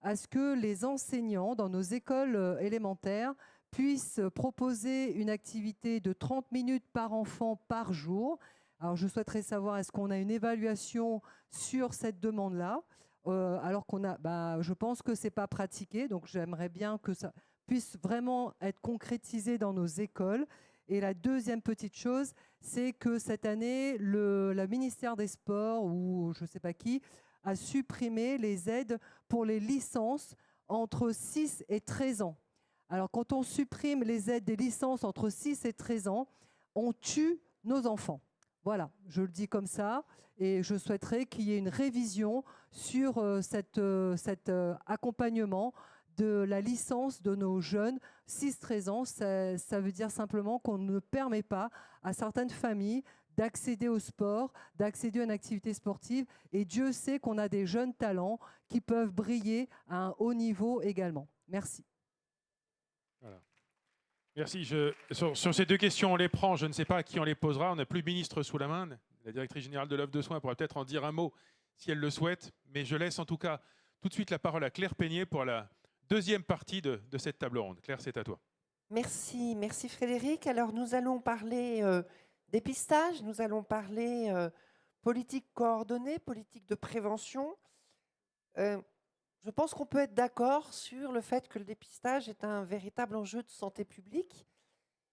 à ce que les enseignants dans nos écoles élémentaires puissent proposer une activité de 30 minutes par enfant par jour. Alors, je souhaiterais savoir, est-ce qu'on a une évaluation sur cette demande-là, alors qu'on a, je pense que ce n'est pas pratiqué, donc j'aimerais bien que ça puisse vraiment être concrétisé dans nos écoles. Et la deuxième petite chose, c'est que cette année, le ministère des Sports, ou je ne sais pas qui, à supprimer les aides pour les licences entre 6 et 13 ans. Alors, quand on supprime les aides des licences entre 6 et 13 ans, on tue nos enfants. Voilà, je le dis comme ça. Et je souhaiterais qu'il y ait une révision sur cet accompagnement de la licence de nos jeunes. 6-13 ans, ça veut dire simplement qu'on ne permet pas à certaines familles d'accéder au sport, d'accéder à une activité sportive. Et Dieu sait qu'on a des jeunes talents qui peuvent briller à un haut niveau également. Merci. Voilà. Merci. Sur ces deux questions, on les prend. Je ne sais pas à qui on les posera. On n'a plus le ministre sous la main. La directrice générale de l'offre de soins pourrait peut-être en dire un mot si elle le souhaite. Mais je laisse en tout cas tout de suite la parole à Claire Peignet pour la deuxième partie de cette table ronde. Claire, c'est à toi. Merci, merci Frédéric. Alors nous allons parler dépistage, nous allons parler politique coordonnée, politique de prévention. Je pense qu'on peut être d'accord sur le fait que le dépistage est un véritable enjeu de santé publique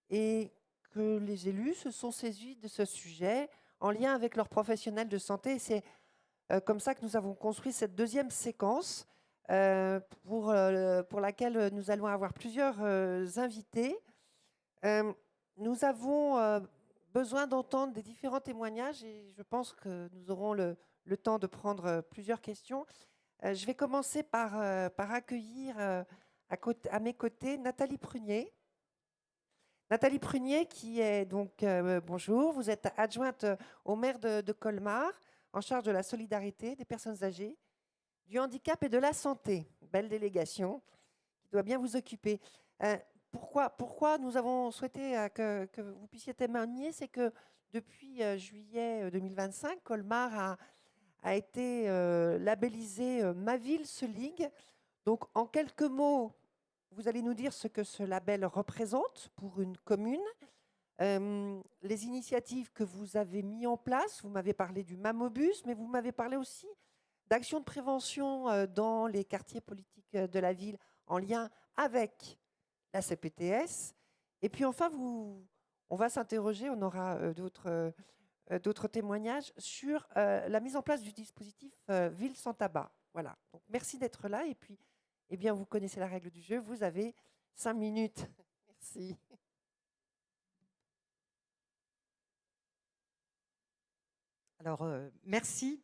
et que les élus se sont saisis de ce sujet en lien avec leurs professionnels de santé. Et c'est comme ça que nous avons construit cette deuxième séquence pour laquelle nous allons avoir plusieurs invités. Nous avons besoin d'entendre des différents témoignages et je pense que nous aurons le temps de prendre plusieurs questions. Je vais commencer par accueillir à mes côtés Nathalie Prunier. Nathalie Prunier qui est donc, bonjour, vous êtes adjointe au maire de Colmar, en charge de la solidarité des personnes âgées, du handicap et de la santé. Belle délégation qui doit bien vous occuper. Pourquoi nous avons souhaité que vous puissiez témoigner, c'est que depuis juillet 2025, Colmar a été labellisé Ma Ville se ligue. Donc, en quelques mots, vous allez nous dire ce que ce label représente pour une commune, les initiatives que vous avez mises en place. Vous m'avez parlé du Mamobus, mais vous m'avez parlé aussi d'actions de prévention dans les quartiers politiques de la ville en lien avec la CPTS. Et puis enfin, on va s'interroger, on aura d'autres témoignages sur la mise en place du dispositif Ville sans tabac. Voilà. Donc, merci d'être là. Et puis, eh bien, vous connaissez la règle du jeu. Vous avez 5 minutes. Merci. Alors, merci.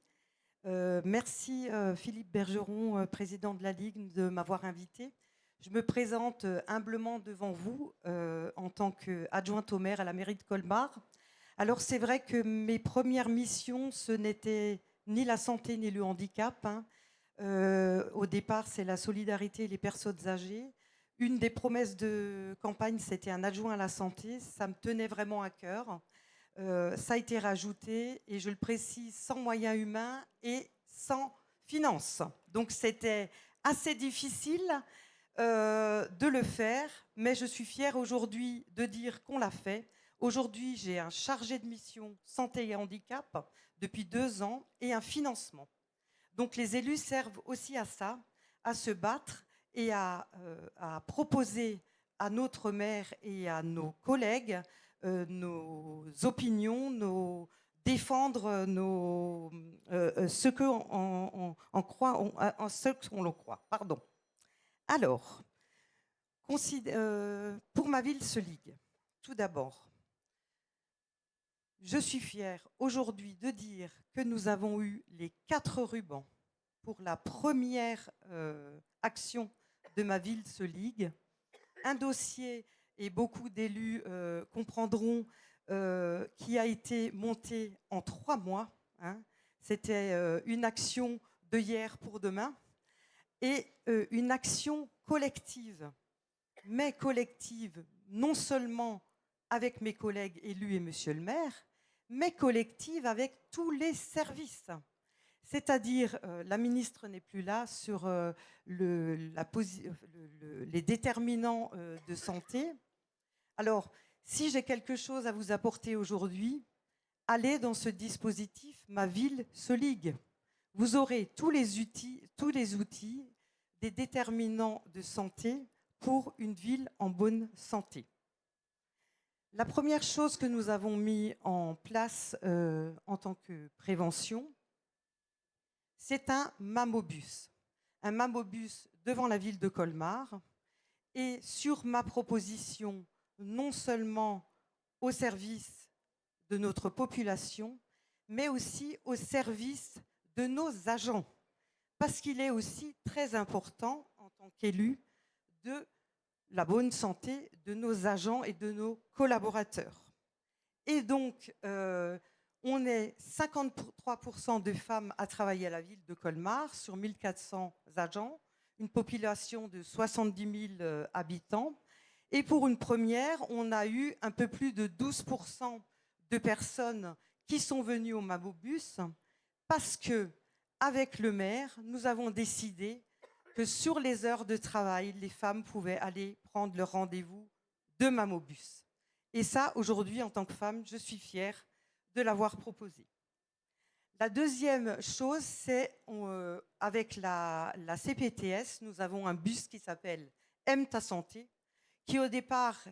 Merci Philippe Bergeron, président de la Ligue, de m'avoir invité. Je me présente humblement devant vous en tant qu'adjointe au maire à la mairie de Colmar. Alors c'est vrai que mes premières missions, ce n'était ni la santé ni le handicap. Au départ, c'est la solidarité et les personnes âgées. Une des promesses de campagne, c'était un adjoint à la santé. Ça me tenait vraiment à cœur. Ça a été rajouté, et je le précise, sans moyens humains et sans finances. Donc c'était assez difficile de le faire, mais je suis fière aujourd'hui de dire qu'on l'a fait. Aujourd'hui, j'ai un chargé de mission santé et handicap depuis 2 ans et un financement. Donc les élus servent aussi à ça, à se battre et à proposer à notre maire et à nos collègues nos opinions, défendre ce qu'on croit, ce qu'on le croit. Pardon. Alors, pour Ma Ville se ligue, tout d'abord, je suis fière aujourd'hui de dire que nous avons eu les 4 rubans pour la première action de Ma Ville se ligue. Un dossier, et beaucoup d'élus comprendront, qui a été monté en 3 mois. C'était une action de hier pour demain et une action collective, mais collective non seulement avec mes collègues élus et monsieur le maire, mais collective avec tous les services. C'est-à-dire, la ministre n'est plus là, sur les déterminants de santé. Alors, si j'ai quelque chose à vous apporter aujourd'hui, allez dans ce dispositif Ma Ville se ligue. Vous aurez tous les outils des déterminants de santé pour une ville en bonne santé. La première chose que nous avons mis en place en tant que prévention, c'est un mammobus. Un mammobus devant la ville de Colmar. Et sur ma proposition, non seulement au service de notre population, mais aussi au service de nos agents. Parce qu'il est aussi très important, en tant qu'élu, de la bonne santé de nos agents et de nos collaborateurs. Et donc, on est 53% de femmes à travailler à la ville de Colmar sur 1400 agents, une population de 70 000 habitants. Et pour une première, on a eu un peu plus de 12% de personnes qui sont venues au Mammobus parce que, avec le maire, nous avons décidé que sur les heures de travail, les femmes pouvaient aller prendre leur rendez-vous de Mammobus. Et ça, aujourd'hui, en tant que femme, je suis fière de l'avoir proposé. La deuxième chose, c'est avec la CPTS, nous avons un bus qui s'appelle Aime ta santé, qui au départ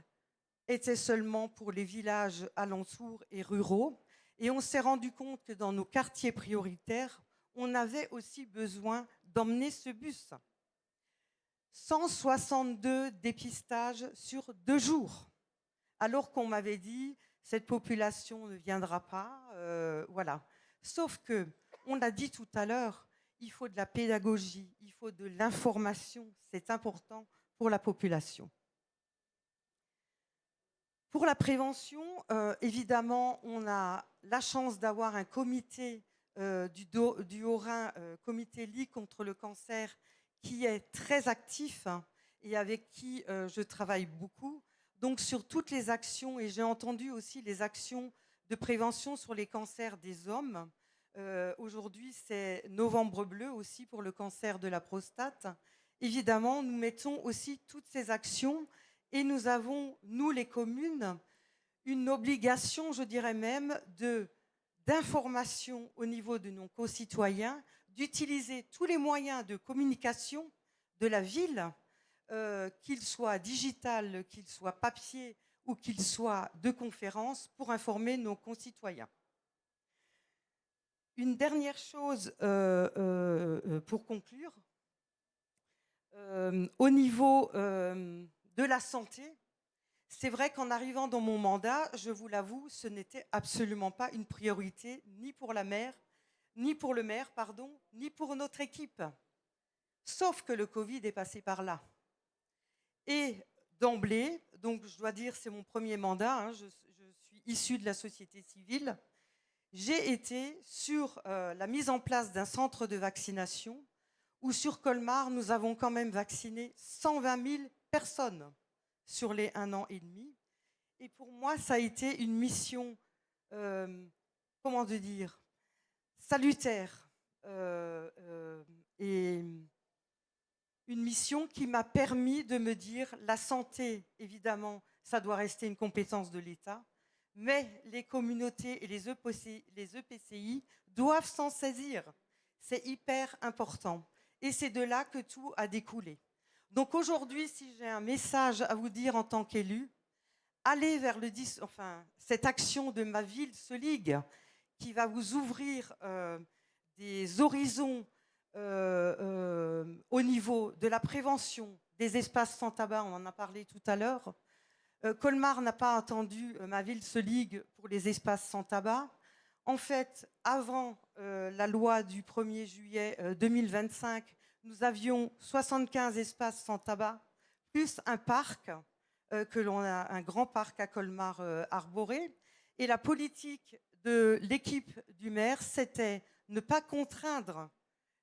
était seulement pour les villages alentours et ruraux. Et on s'est rendu compte que dans nos quartiers prioritaires, on avait aussi besoin d'emmener ce bus. 162 dépistages sur 2 jours, alors qu'on m'avait dit cette population ne viendra pas, voilà. Sauf que, on l'a dit tout à l'heure, il faut de la pédagogie, il faut de l'information, c'est important pour la population. Pour la prévention, évidemment, on a la chance d'avoir un comité du Haut-Rhin, comité Ligue contre le cancer, qui est très actif et avec qui je travaille beaucoup. Donc sur toutes les actions, et j'ai entendu aussi les actions de prévention sur les cancers des hommes. Aujourd'hui, c'est Novembre Bleu aussi pour le cancer de la prostate. Évidemment, nous mettons aussi toutes ces actions et nous avons, nous les communes, une obligation, je dirais même, d'information au niveau de nos concitoyens, d'utiliser tous les moyens de communication de la ville, qu'ils soient digital, qu'ils soient papier ou qu'ils soient de conférence, pour informer nos concitoyens. Une dernière chose pour conclure. Au niveau de la santé, c'est vrai qu'en arrivant dans mon mandat, je vous l'avoue, ce n'était absolument pas une priorité, ni pour le maire, ni pour notre équipe. Sauf que le Covid est passé par là. Et d'emblée, donc je dois dire c'est mon premier mandat, je suis issue de la société civile, j'ai été sur la mise en place d'un centre de vaccination où sur Colmar, nous avons quand même vacciné 120 000 personnes sur les 1 an et demi. Et pour moi, ça a été une mission, salutaire et une mission qui m'a permis de me dire la santé, évidemment, ça doit rester une compétence de l'État, mais les communautés et les EPCI doivent s'en saisir. C'est hyper important. Et c'est de là que tout a découlé. Donc aujourd'hui, si j'ai un message à vous dire en tant qu'élu, allez vers cette action de Ma Ville se ligue, qui va vous ouvrir des horizons au niveau de la prévention des espaces sans tabac, on en a parlé tout à l'heure. Colmar n'a pas attendu Ma Ville se ligue pour les espaces sans tabac. En fait, avant la loi du 1er juillet 2025, nous avions 75 espaces sans tabac, plus un parc, un grand parc à Colmar arboré. Et la politique de l'équipe du maire, c'était ne pas contraindre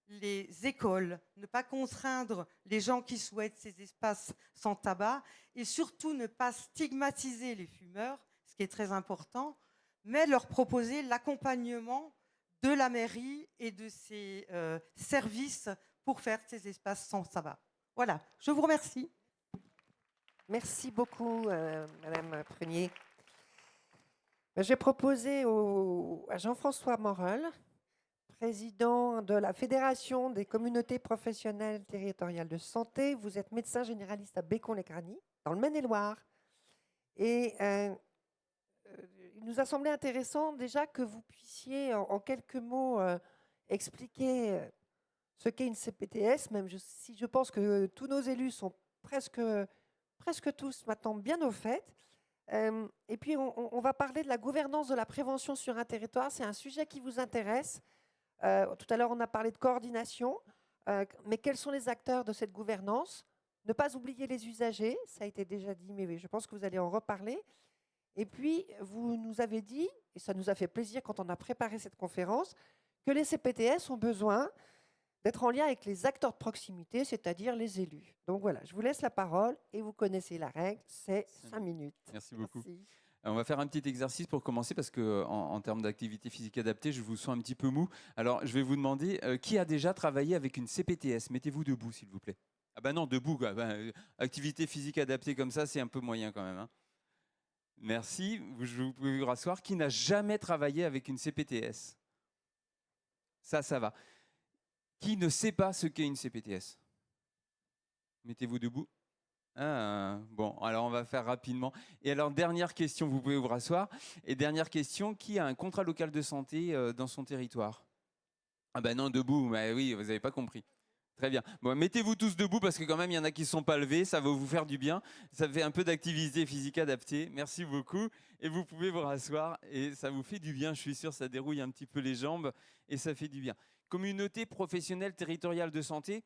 les écoles, ne pas contraindre les gens qui souhaitent ces espaces sans tabac et surtout ne pas stigmatiser les fumeurs, ce qui est très important, mais leur proposer l'accompagnement de la mairie et de ses services pour faire ces espaces sans tabac. Voilà, je vous remercie. Merci beaucoup, Madame Prunier. J'ai proposé à Jean-François Morel, président de la Fédération des communautés professionnelles territoriales de santé. Vous êtes médecin généraliste à Bécon-les-Cranies, dans le Maine-et-Loire. Et il nous a semblé intéressant déjà que vous puissiez, en quelques mots, expliquer ce qu'est une CPTS, même si je pense que tous nos élus sont presque tous maintenant bien au fait. Et puis, on va parler de la gouvernance de la prévention sur un territoire. C'est un sujet qui vous intéresse. Tout à l'heure, on a parlé de coordination. Mais quels sont les acteurs de cette gouvernance? Ne pas oublier les usagers, ça a été déjà dit, mais je pense que vous allez en reparler. Et puis, vous nous avez dit, et ça nous a fait plaisir quand on a préparé cette conférence, que les CPTS ont besoin d'être en lien avec les acteurs de proximité, c'est-à-dire les élus. Donc voilà, je vous laisse la parole et vous connaissez la règle, c'est 5 minutes. Merci beaucoup. Merci. On va faire un petit exercice pour commencer parce qu'en termes d'activité physique adaptée, je vous sens un petit peu mou. Alors, je vais vous demander qui a déjà travaillé avec une CPTS? Mettez-vous debout, s'il vous plaît. Ah ben non, debout, quoi. Activité physique adaptée comme ça, c'est un peu moyen quand même. Hein. Merci. Vous pouvez vous rasseoir. Qui n'a jamais travaillé avec une CPTS? Ça va. Qui ne sait pas ce qu'est une CPTS? Mettez-vous debout. Bon, alors on va faire rapidement. Et alors, dernière question, vous pouvez vous rasseoir. Et dernière question, qui a un contrat local de santé dans son territoire? Ah ben non, debout, mais oui, vous n'avez pas compris. Très bien. Bon, mettez-vous tous debout parce que quand même, il y en a qui ne sont pas levés. Ça va vous faire du bien. Ça fait un peu d'activité physique adaptée. Merci beaucoup. Et vous pouvez vous rasseoir et ça vous fait du bien. Je suis sûr, ça dérouille un petit peu les jambes et ça fait du bien. Communauté professionnelle territoriale de santé.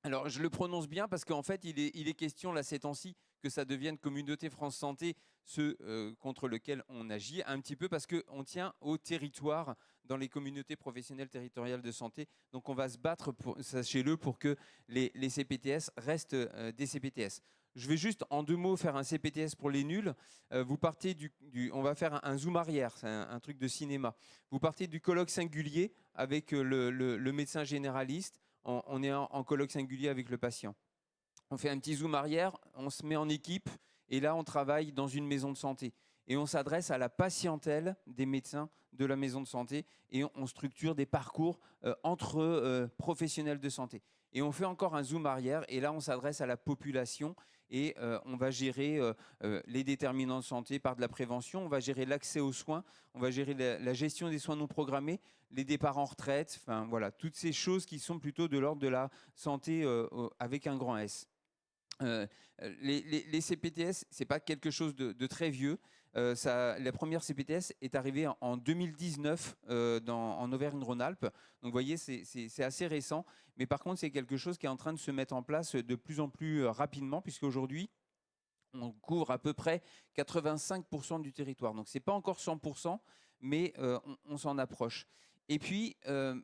Alors, je le prononce bien parce qu'en fait, il est question, là, ces temps-ci, que ça devienne Communauté France Santé, ceux contre lesquels on agit, un petit peu parce qu'on tient au territoire dans les communautés professionnelles territoriales de santé. Donc, on va se battre, sachez-le, pour que les CPTS restent des CPTS. Je vais juste, en 2 mots, faire un CPTS pour les nuls. Vous partez on va faire un zoom arrière, c'est un truc de cinéma. Vous partez du colloque singulier avec le médecin généraliste. On est en colloque singulier avec le patient. On fait un petit zoom arrière, on se met en équipe et là, on travaille dans une maison de santé. Et on s'adresse à la patientèle des médecins de la maison de santé et on structure des parcours entre professionnels de santé. Et on fait encore un zoom arrière et là, on s'adresse à la population et on va gérer les déterminants de santé par de la prévention, on va gérer l'accès aux soins, on va gérer la gestion des soins non programmés, les départs en retraite, enfin voilà, toutes ces choses qui sont plutôt de l'ordre de la santé avec un grand S. Les CPTS, ce n'est pas quelque chose de très vieux. La première CPTS est arrivée en 2019 en Auvergne-Rhône-Alpes. Donc vous voyez, c'est assez récent. Mais par contre, c'est quelque chose qui est en train de se mettre en place de plus en plus rapidement, puisqu'aujourd'hui, on couvre à peu près 85% du territoire. Donc ce n'est pas encore 100%, mais on s'en approche. Et puis,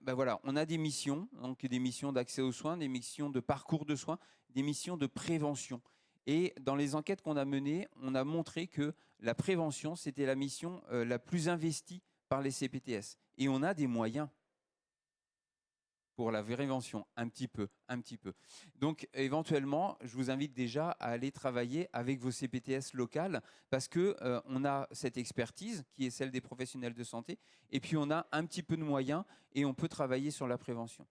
voilà, on a des missions, donc des missions d'accès aux soins, des missions de parcours de soins, des missions de prévention. Et dans les enquêtes qu'on a menées, on a montré que la prévention, c'était la mission la plus investie par les CPTS. Et on a des moyens pour la prévention, un petit peu. Donc, éventuellement, je vous invite déjà à aller travailler avec vos CPTS locales parce qu'on a cette expertise qui est celle des professionnels de santé et puis on a un petit peu de moyens et on peut travailler sur la prévention.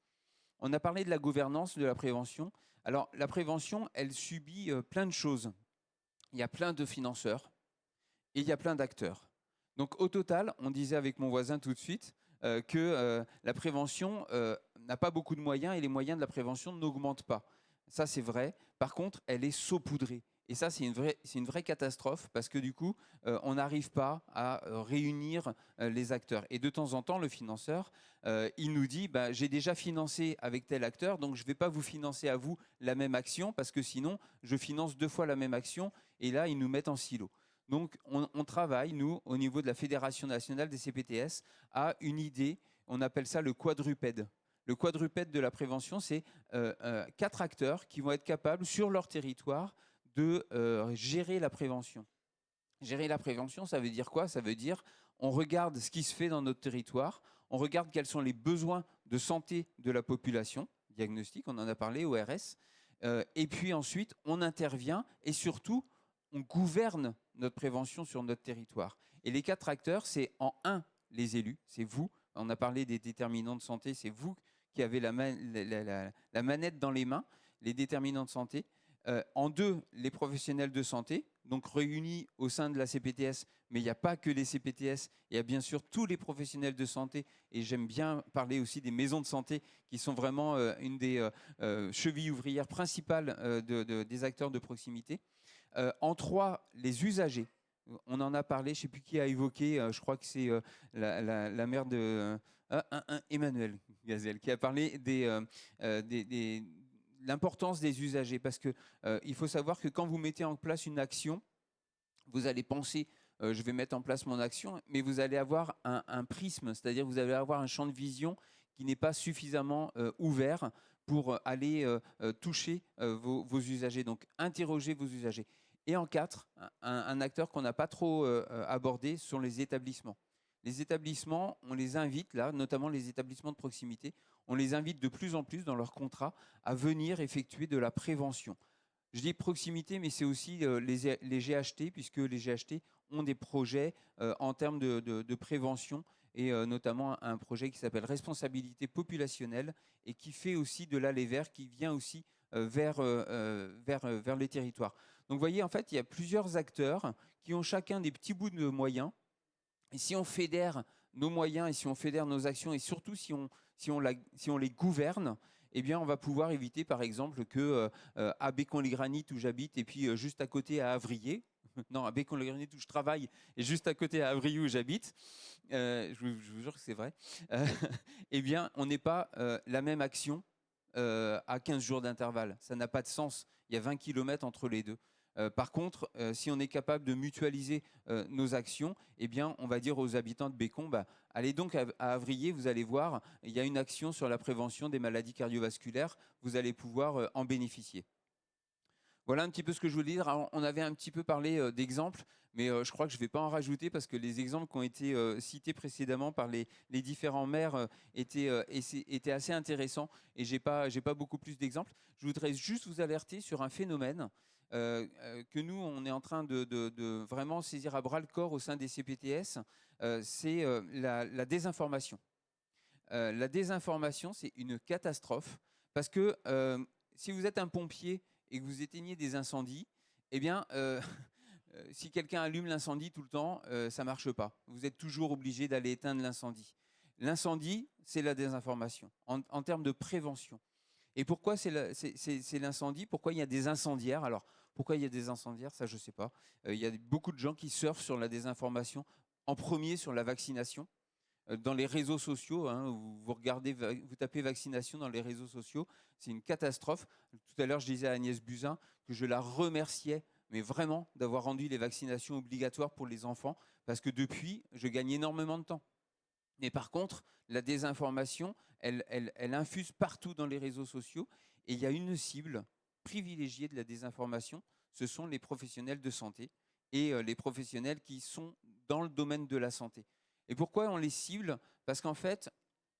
On a parlé de la gouvernance de la prévention. Alors, la prévention, elle subit plein de choses. Il y a plein de financeurs et il y a plein d'acteurs. Donc, au total, on disait avec mon voisin tout de suite, que la prévention n'a pas beaucoup de moyens et les moyens de la prévention n'augmentent pas. Ça, c'est vrai. Par contre, elle est saupoudrée. Et ça, c'est une vraie catastrophe parce que du coup, on n'arrive pas à réunir les acteurs. Et de temps en temps, le financeur, il nous dit j'ai déjà financé avec tel acteur, donc je ne vais pas vous financer à vous la même action parce que sinon, je finance 2 fois la même action et là, ils nous mettent en silo. Donc, on travaille, nous, au niveau de la Fédération nationale des CPTS, à une idée, on appelle ça le quadrupède. Le quadrupède de la prévention, c'est 4 acteurs qui vont être capables, sur leur territoire, de gérer la prévention. Gérer la prévention, ça veut dire quoi? Ça veut dire, on regarde ce qui se fait dans notre territoire, on regarde quels sont les besoins de santé de la population, diagnostic, on en a parlé, ORS, et puis ensuite, on intervient et surtout, on gouverne notre prévention sur notre territoire. Et les 4 acteurs, c'est en 1, les élus, c'est vous. On a parlé des déterminants de santé, c'est vous qui avez la manette dans les mains, les déterminants de santé. En deux, les professionnels de santé, donc réunis au sein de la CPTS, mais il n'y a pas que les CPTS, il y a bien sûr tous les professionnels de santé, et j'aime bien parler aussi des maisons de santé, qui sont vraiment une des chevilles ouvrières principales des acteurs de proximité. En trois, les usagers. On en a parlé, je ne sais plus qui a évoqué, je crois que c'est la mère de Emmanuel Gazelle, qui a parlé l'importance des usagers, parce que il faut savoir que quand vous mettez en place une action, vous allez penser je vais mettre en place mon action, mais vous allez avoir un prisme, c'est-à-dire vous allez avoir un champ de vision qui n'est pas suffisamment ouvert pour aller toucher vos usagers. Donc interrogez vos usagers. Et en quatre, un acteur qu'on n'a pas trop abordé sont les établissements. Les établissements, on les invite, là, notamment les établissements de proximité, on les invite de plus en plus dans leur contrat à venir effectuer de la prévention. Je dis proximité, mais c'est aussi les GHT, puisque les GHT ont des projets en termes de prévention, et notamment un projet qui s'appelle responsabilité populationnelle, et qui fait aussi de l'aller vers, qui vient aussi vers les territoires. Donc vous voyez, en fait, il y a plusieurs acteurs qui ont chacun des petits bouts de moyens. Et si on fédère nos moyens et si on fédère nos actions, et surtout si on les gouverne, eh bien, on va pouvoir éviter, par exemple, que à Bécon-les-Granites, où j'habite, et puis juste à côté à Avrier, non, à Bécon-les-Granites, où je travaille, et juste à côté à Avrier, où j'habite, je vous jure que c'est vrai, eh bien, on n'est pas la même action à 15 jours d'intervalle. Ça n'a pas de sens. Il y a 20 km entre les deux. Par contre, si on est capable de mutualiser nos actions, eh bien, on va dire aux habitants de Bécon, allez donc à Avrier, vous allez voir, il y a une action sur la prévention des maladies cardiovasculaires, vous allez pouvoir en bénéficier. Voilà un petit peu ce que je voulais dire. Alors, on avait un petit peu parlé d'exemples, mais je crois que je ne vais pas en rajouter parce que les exemples qui ont été cités précédemment par les différents maires étaient assez intéressants, et je n'ai pas beaucoup plus d'exemples. Je voudrais juste vous alerter sur un phénomène que nous, on est en train de vraiment saisir à bras le corps au sein des CPTS, c'est la désinformation. La désinformation, c'est une catastrophe, parce que si vous êtes un pompier et que vous éteignez des incendies, eh bien, si quelqu'un allume l'incendie tout le temps, ça ne marche pas. Vous êtes toujours obligé d'aller éteindre l'incendie. L'incendie, c'est la désinformation, en termes de prévention. Et pourquoi c'est l'incendie? Pourquoi il y a des incendiaires? Alors, pourquoi il y a des incendiaires? Ça, je ne sais pas. Il y a beaucoup de gens qui surfent sur la désinformation, en premier sur la vaccination. Dans les réseaux sociaux, hein, vous tapez vaccination dans les réseaux sociaux, c'est une catastrophe. Tout à l'heure, je disais à Agnès Buzyn que je la remerciais, mais vraiment, d'avoir rendu les vaccinations obligatoires pour les enfants, parce que depuis, je gagne énormément de temps. Mais par contre, la désinformation, elle infuse partout dans les réseaux sociaux, et il y a une cible privilégiée de la désinformation, ce sont les professionnels de santé et les professionnels qui sont dans le domaine de la santé. Et pourquoi on les cible? Parce qu'en fait,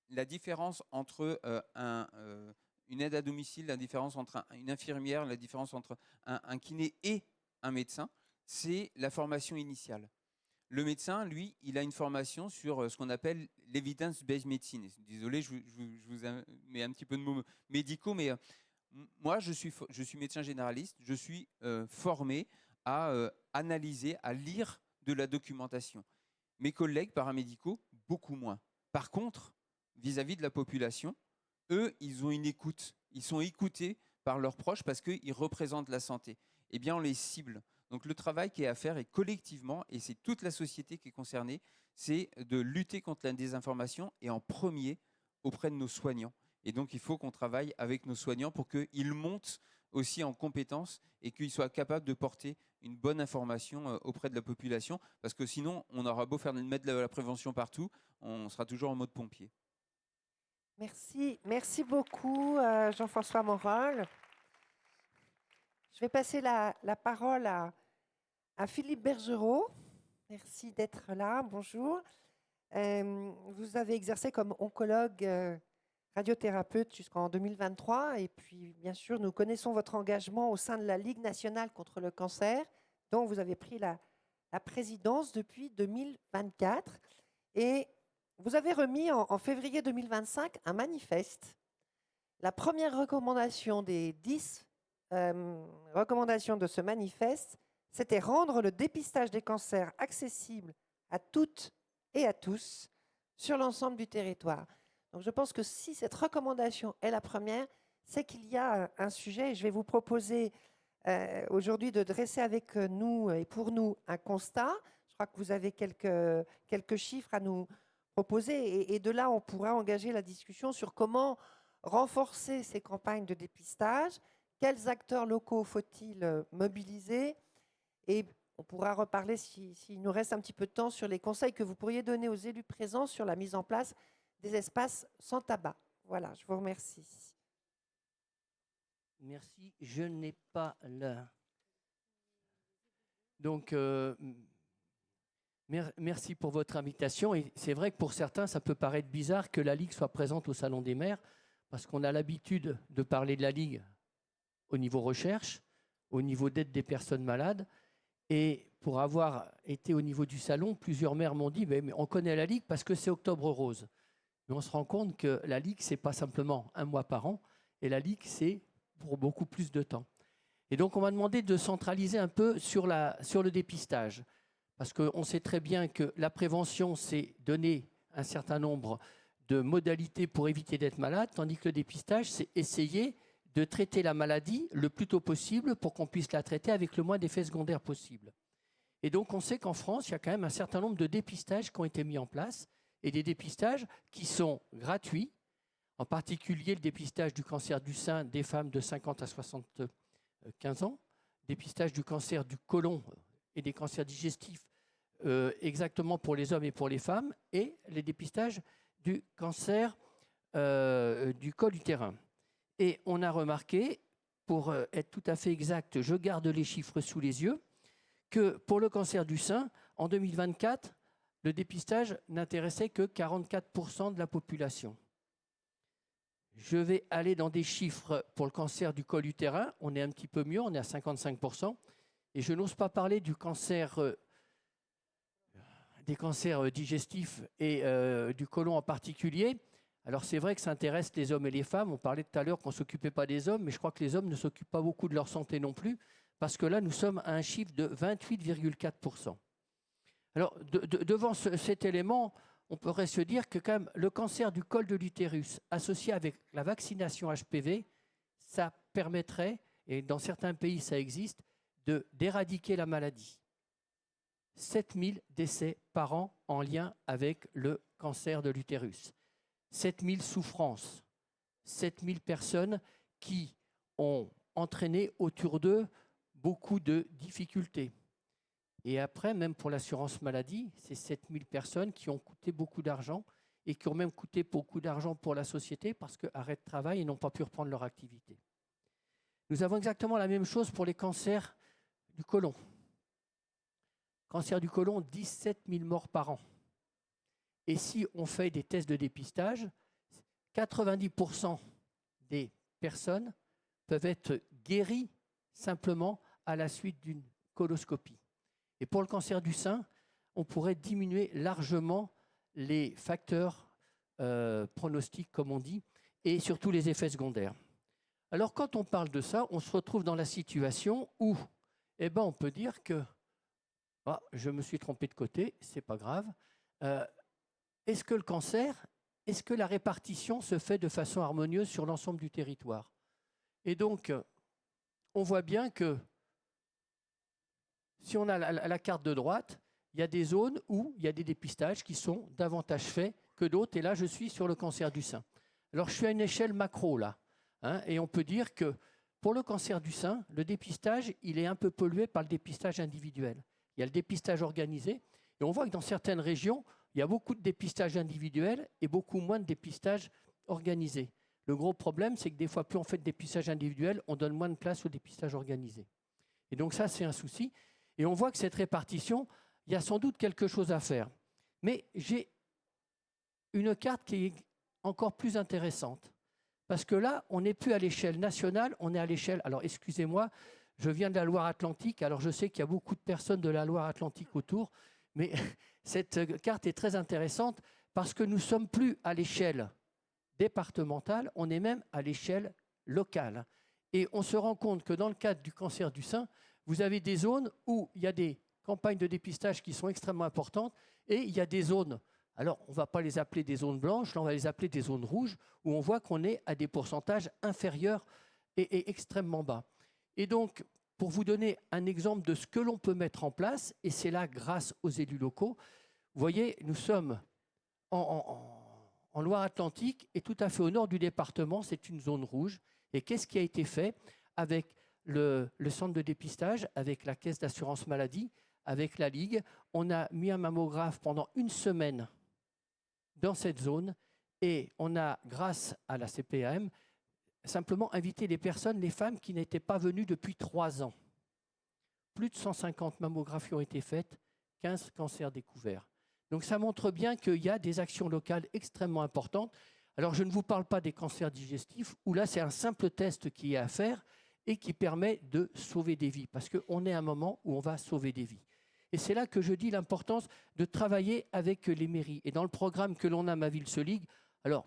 la différence entre une aide à domicile, la différence entre une infirmière, la différence entre un kiné et un médecin, c'est la formation initiale. Le médecin, lui, il a une formation sur ce qu'on appelle l'evidence-based medicine. Désolé, je vous mets un petit peu de mots médicaux, mais moi, je suis médecin généraliste, je suis formé à analyser, à lire de la documentation. Mes collègues paramédicaux, beaucoup moins. Par contre, vis-à-vis de la population, eux, ils ont une écoute. Ils sont écoutés par leurs proches parce qu'ils représentent la santé. Eh bien, on les cible. Donc, le travail qui est à faire est collectivement, et c'est toute la société qui est concernée, c'est de lutter contre la désinformation, et en premier auprès de nos soignants. Et donc, il faut qu'on travaille avec nos soignants pour qu'ils montent aussi en compétences et qu'ils soient capables de porter une bonne information auprès de la population, parce que sinon, on aura beau mettre de la prévention partout, on sera toujours en mode pompier. Merci beaucoup Jean-François Morol. Je vais passer la parole à Philippe Bergerot. Merci d'être là, bonjour. Vous avez exercé comme oncologue radiothérapeute jusqu'en 2023, et puis bien sûr nous connaissons votre engagement au sein de la Ligue nationale contre le cancer, dont vous avez pris la présidence depuis 2024, et vous avez remis en février 2025 un manifeste. La première recommandation des 10 recommandation de ce manifeste, c'était rendre le dépistage des cancers accessible à toutes et à tous sur l'ensemble du territoire. Donc je pense que si cette recommandation est la première, c'est qu'il y a un sujet. Et je vais vous proposer aujourd'hui de dresser avec nous et pour nous un constat. Je crois que vous avez quelques chiffres à nous proposer. Et de là, on pourra engager la discussion sur comment renforcer ces campagnes de dépistage, quels acteurs locaux faut-il mobiliser, et on pourra reparler, s'il nous reste un petit peu de temps, sur les conseils que vous pourriez donner aux élus présents sur la mise en place des espaces sans tabac. Voilà, je vous remercie. Merci, je n'ai pas là. Donc, merci pour votre invitation. Et c'est vrai que pour certains, ça peut paraître bizarre que la Ligue soit présente au Salon des maires, parce qu'on a l'habitude de parler de la Ligue au niveau recherche, au niveau d'aide des personnes malades. Et pour avoir été au niveau du salon, plusieurs maires m'ont dit mais on connaît la Ligue parce que c'est Octobre Rose. Mais on se rend compte que la Ligue, ce n'est pas simplement un mois par an, et la Ligue, c'est pour beaucoup plus de temps. Et donc, on m'a demandé de centraliser un peu sur le dépistage, parce qu'on sait très bien que la prévention, c'est donner un certain nombre de modalités pour éviter d'être malade, tandis que le dépistage, c'est essayer de traiter la maladie le plus tôt possible pour qu'on puisse la traiter avec le moins d'effets secondaires possible. Et donc, on sait qu'en France, il y a quand même un certain nombre de dépistages qui ont été mis en place, et des dépistages qui sont gratuits, en particulier le dépistage du cancer du sein des femmes de 50 à 75 ans, dépistage du cancer du côlon et des cancers digestifs exactement pour les hommes et pour les femmes, et les dépistages du cancer du col utérin. Et on a remarqué, pour être tout à fait exact, je garde les chiffres sous les yeux, que pour le cancer du sein, en 2024, le dépistage n'intéressait que 44% de la population. Je vais aller dans des chiffres pour le cancer du col utérin, on est un petit peu mieux, on est à 55%, et je n'ose pas parler du cancer, des cancers digestifs et du côlon en particulier. Alors c'est vrai que ça intéresse les hommes et les femmes, on parlait tout à l'heure qu'on ne s'occupait pas des hommes, mais je crois que les hommes ne s'occupent pas beaucoup de leur santé non plus, parce que là nous sommes à un chiffre de 28,4%. Alors, devant cet élément, on pourrait se dire que quand même, le cancer du col de l'utérus associé avec la vaccination HPV, ça permettrait, et dans certains pays ça existe, d'éradiquer la maladie. 7000 décès par an en lien avec le cancer de l'utérus. 7000 souffrances. 7000 personnes qui ont entraîné autour d'eux beaucoup de difficultés. Et après, même pour l'assurance maladie, c'est 7000 personnes qui ont coûté beaucoup d'argent et qui ont même coûté beaucoup d'argent pour la société parce qu'arrêt de travail et n'ont pas pu reprendre leur activité. Nous avons exactement la même chose pour les cancers du côlon. Cancer du côlon, 17 000 morts par an. Et si on fait des tests de dépistage, 90% des personnes peuvent être guéries simplement à la suite d'une coloscopie. Et pour le cancer du sein, on pourrait diminuer largement les facteurs pronostiques, comme on dit, et surtout les effets secondaires. Alors, quand on parle de ça, on se retrouve dans la situation où on peut dire que je me suis trompé de côté, c'est pas grave. Est-ce que le cancer, est-ce que la répartition se fait de façon harmonieuse sur l'ensemble du territoire? Et donc, on voit bien que si on a la carte de droite, il y a des zones où il y a des dépistages qui sont davantage faits que d'autres. Et là, je suis sur le cancer du sein. Alors, je suis à une échelle macro, là. Et on peut dire que pour le cancer du sein, le dépistage, il est un peu pollué par le dépistage individuel. Il y a le dépistage organisé. Et on voit que dans certaines régions, il y a beaucoup de dépistage individuel et beaucoup moins de dépistage organisé. Le gros problème, c'est que des fois, plus on fait de dépistage individuel, on donne moins de place au dépistage organisé. Et donc ça, c'est un souci. Et on voit que cette répartition, il y a sans doute quelque chose à faire. Mais j'ai une carte qui est encore plus intéressante. Parce que là, on n'est plus à l'échelle nationale, on est à l'échelle... Alors, excusez-moi, je viens de la Loire-Atlantique, alors je sais qu'il y a beaucoup de personnes de la Loire-Atlantique autour, mais cette carte est très intéressante parce que nous ne sommes plus à l'échelle départementale, on est même à l'échelle locale. Et on se rend compte que dans le cadre du cancer du sein, vous avez des zones où il y a des campagnes de dépistage qui sont extrêmement importantes et il y a des zones, alors on ne va pas les appeler des zones blanches, là on va les appeler des zones rouges, où on voit qu'on est à des pourcentages inférieurs et extrêmement bas. Et donc, pour vous donner un exemple de ce que l'on peut mettre en place, et c'est là grâce aux élus locaux, vous voyez, nous sommes en Loire-Atlantique et tout à fait au nord du département, c'est une zone rouge. Et qu'est-ce qui a été fait avec le centre de dépistage, avec la caisse d'assurance maladie, avec la Ligue? On a mis un mammographe pendant une semaine dans cette zone et on a, grâce à la CPAM, simplement invité les personnes, les femmes qui n'étaient pas venues depuis 3 ans. Plus de 150 mammographies ont été faites, 15 cancers découverts. Donc ça montre bien qu'il y a des actions locales extrêmement importantes. Alors je ne vous parle pas des cancers digestifs, où là c'est un simple test qui est à faire et qui permet de sauver des vies, parce qu'on est à un moment où on va sauver des vies. Et c'est là que je dis l'importance de travailler avec les mairies. Et dans le programme que l'on a, Ma Ville se ligue, alors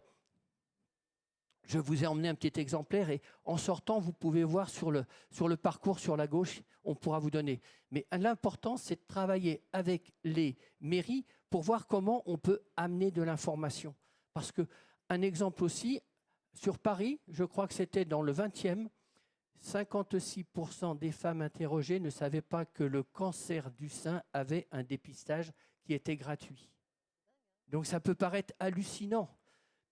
je vous ai emmené un petit exemplaire et en sortant, vous pouvez voir sur le parcours sur la gauche, on pourra vous donner. Mais l'important, c'est de travailler avec les mairies pour voir comment on peut amener de l'information. Parce qu'un exemple aussi, sur Paris, je crois que c'était dans le 20e, 56% des femmes interrogées ne savaient pas que le cancer du sein avait un dépistage qui était gratuit. Donc ça peut paraître hallucinant.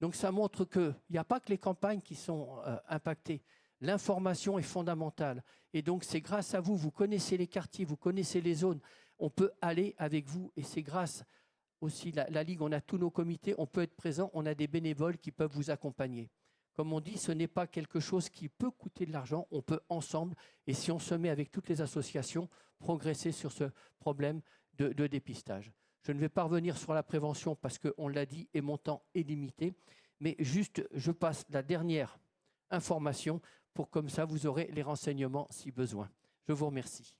Donc ça montre qu'il n'y a pas que les campagnes qui sont impactées. L'information est fondamentale. Et donc c'est grâce à vous, vous connaissez les quartiers, vous connaissez les zones, on peut aller avec vous. Et c'est grâce aussi la Ligue, on a tous nos comités, on peut être présent, on a des bénévoles qui peuvent vous accompagner. Comme on dit, ce n'est pas quelque chose qui peut coûter de l'argent, on peut ensemble, et si on se met avec toutes les associations, progresser sur ce problème de dépistage. Je ne vais pas revenir sur la prévention parce qu'on l'a dit et mon temps est limité, mais juste je passe la dernière information pour comme ça vous aurez les renseignements si besoin. Je vous remercie.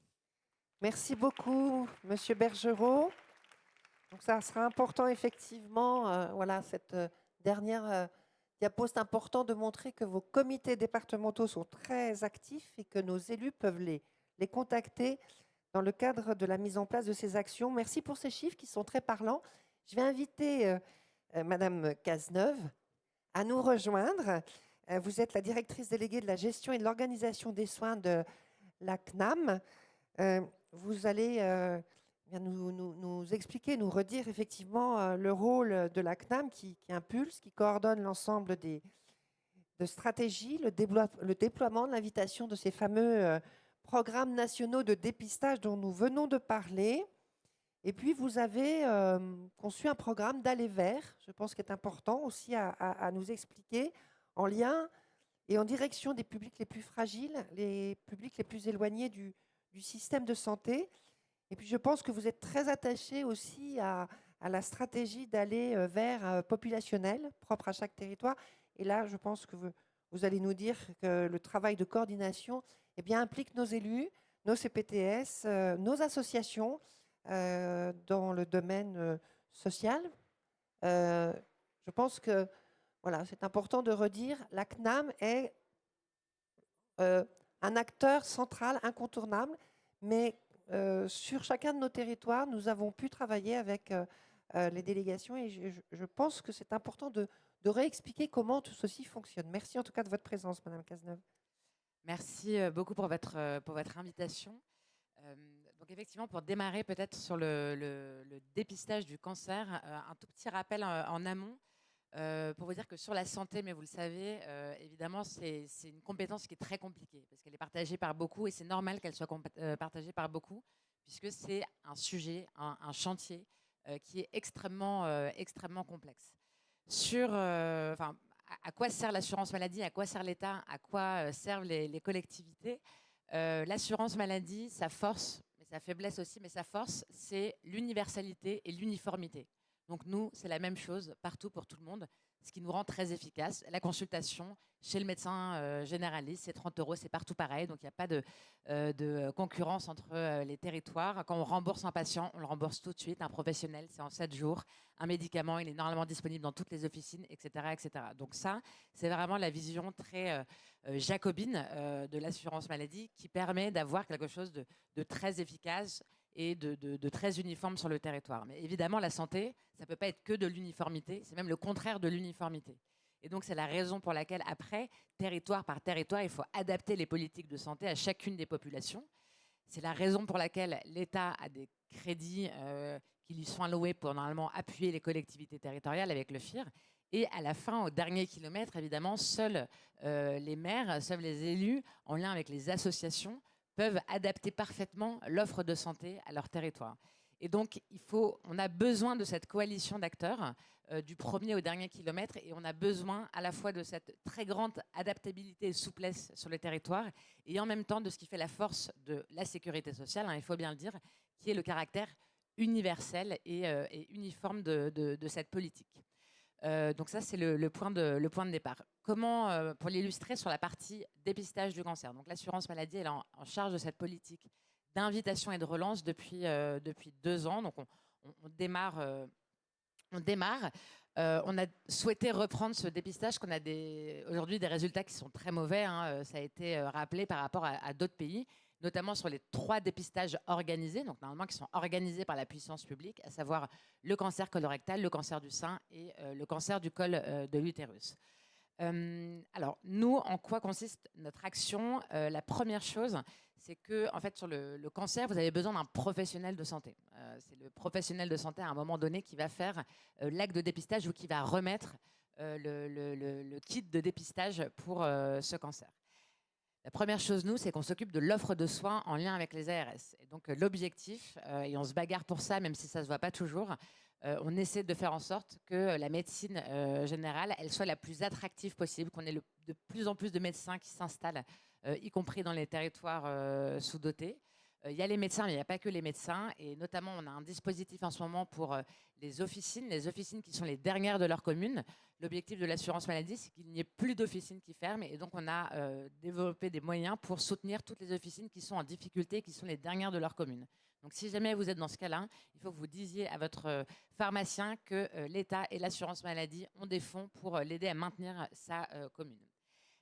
Merci beaucoup, Monsieur Bergerot. Donc ça sera important effectivement, voilà, cette dernière diapo, c'est important de montrer que vos comités départementaux sont très actifs et que nos élus peuvent les contacter dans le cadre de la mise en place de ces actions. Merci pour ces chiffres qui sont très parlants. Je vais inviter Madame Cazeneuve à nous rejoindre. Vous êtes la directrice déléguée de la gestion et de l'organisation des soins de la CNAM. Vous allez nous expliquer, nous redire effectivement le rôle de la CNAM qui impulse, qui coordonne l'ensemble de stratégies, le déploiement de l'invitation de ces fameux programmes nationaux de dépistage dont nous venons de parler. Et puis, vous avez conçu un programme d'aller vers, je pense qu'il est important aussi à nous expliquer, en lien et en direction des publics les plus fragiles, les publics les plus éloignés du système de santé. Et puis, je pense que vous êtes très attaché aussi à la stratégie d'aller vers populationnel, propre à chaque territoire. Et là, je pense que vous allez nous dire que le travail de coordination implique nos élus, nos CPTS, nos associations dans le domaine social. Je pense que voilà, c'est important de redire, la CNAM est un acteur central, incontournable, mais sur chacun de nos territoires, nous avons pu travailler avec les délégations et je pense que c'est important de réexpliquer comment tout ceci fonctionne. Merci en tout cas de votre présence, Madame Cazeneuve. Merci beaucoup pour votre invitation. Donc effectivement, pour démarrer peut-être sur le dépistage du cancer, un tout petit rappel en amont pour vous dire que sur la santé, mais vous le savez, évidemment, c'est une compétence qui est très compliquée parce qu'elle est partagée par beaucoup et c'est normal qu'elle soit partagée par beaucoup puisque c'est un sujet, un chantier qui est extrêmement complexe. À quoi sert l'assurance maladie, à quoi sert l'État, à quoi servent les collectivités. L'assurance maladie, sa force, mais sa faiblesse aussi, mais sa force, c'est l'universalité et l'uniformité. Donc nous, c'est la même chose partout pour tout le monde. ce qui nous rend très efficace. La consultation chez le médecin généraliste, c'est 30 €, c'est partout pareil, donc il n'y a pas de concurrence entre les territoires. Quand on rembourse un patient, on le rembourse tout de suite. Un professionnel, c'est en 7 jours. Un médicament, il est normalement disponible dans toutes les officines, etc. etc. Donc ça, c'est vraiment la vision très jacobine de l'assurance maladie qui permet d'avoir quelque chose de très efficace et de très uniforme sur le territoire. Mais évidemment, la santé, ça ne peut pas être que de l'uniformité, c'est même le contraire de l'uniformité. Et donc, c'est la raison pour laquelle, après, territoire par territoire, il faut adapter les politiques de santé à chacune des populations. C'est la raison pour laquelle l'État a des crédits qui lui sont alloués pour normalement appuyer les collectivités territoriales avec le FIR. Et à la fin, au dernier kilomètre, évidemment, seuls les maires, seuls les élus, en lien avec les associations, peuvent adapter parfaitement l'offre de santé à leur territoire. Et donc, on a besoin de cette coalition d'acteurs du premier au dernier kilomètre, et on a besoin à la fois de cette très grande adaptabilité et souplesse sur le territoire, et en même temps de ce qui fait la force de la sécurité sociale, il faut bien le dire, qui est le caractère universel et uniforme de cette politique. Donc ça, c'est le point de départ. Comment, pour l'illustrer sur la partie dépistage du cancer. Donc l'assurance maladie, elle est en charge de cette politique d'invitation et de relance depuis 2 ans. Donc on démarre. On a souhaité reprendre ce dépistage, qu'on a aujourd'hui des résultats qui sont très mauvais. Ça a été rappelé par rapport à d'autres pays, notamment sur les 3 dépistages organisés, donc normalement qui sont organisés par la puissance publique, à savoir le cancer colorectal, le cancer du sein et le cancer du col de l'utérus. Alors, nous, en quoi consiste notre action? La première chose, c'est que, en fait, sur le cancer, vous avez besoin d'un professionnel de santé. C'est le professionnel de santé, à un moment donné, qui va faire l'acte de dépistage ou qui va remettre le kit de dépistage pour ce cancer. La première chose, nous, c'est qu'on s'occupe de l'offre de soins en lien avec les ARS. Et donc, l'objectif, et on se bagarre pour ça, même si ça ne se voit pas toujours, on essaie de faire en sorte que la médecine générale, elle soit la plus attractive possible, qu'on ait de plus en plus de médecins qui s'installent, y compris dans les territoires sous-dotés. Il y a les médecins, mais il n'y a pas que les médecins. Et notamment, on a un dispositif en ce moment pour les officines qui sont les dernières de leur commune. L'objectif de l'assurance maladie, c'est qu'il n'y ait plus d'officines qui ferment. Et donc, on a développé des moyens pour soutenir toutes les officines qui sont en difficulté, qui sont les dernières de leur commune. Donc, si jamais vous êtes dans ce cas-là, il faut que vous disiez à votre pharmacien que l'État et l'assurance maladie ont des fonds pour l'aider à maintenir sa commune.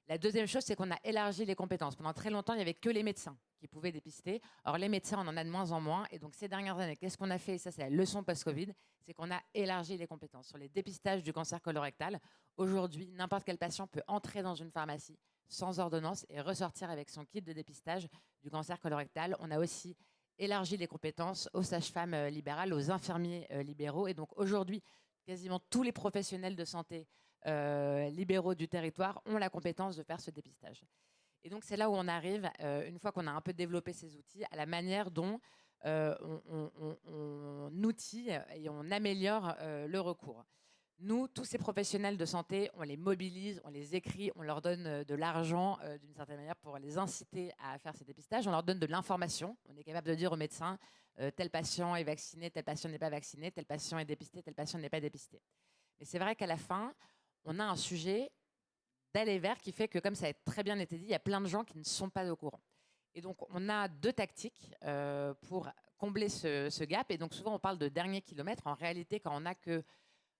La deuxième chose, c'est qu'on a élargi les compétences. Pendant très longtemps, il n'y avait que les médecins qui pouvaient dépister. Or, les médecins, on en a de moins en moins. Et donc, ces dernières années, qu'est-ce qu'on a fait? Et ça, c'est la leçon post-Covid. C'est qu'on a élargi les compétences sur les dépistages du cancer colorectal. Aujourd'hui, n'importe quel patient peut entrer dans une pharmacie sans ordonnance et ressortir avec son kit de dépistage du cancer colorectal. On a aussi élargi les compétences aux sages-femmes libérales, aux infirmiers libéraux. Et donc, aujourd'hui, quasiment tous les professionnels de santé libéraux du territoire ont la compétence de faire ce dépistage. Et donc, c'est là où on arrive, une fois qu'on a un peu développé ces outils, à la manière dont on outille et on améliore le recours. Nous, tous ces professionnels de santé, on les mobilise, on les écrit, on leur donne de l'argent d'une certaine manière pour les inciter à faire ces dépistages. On leur donne de l'information. On est capable de dire aux médecins, tel patient est vacciné, tel patient n'est pas vacciné, tel patient est dépisté, tel patient n'est pas dépisté. Mais c'est vrai qu'à la fin, on a un sujet d'aller vers qui fait que, comme ça a très bien été dit, il y a plein de gens qui ne sont pas au courant. Et donc, on a 2 tactiques pour combler ce gap. Et donc, souvent, on parle de dernier kilomètre. En réalité, quand on n'a que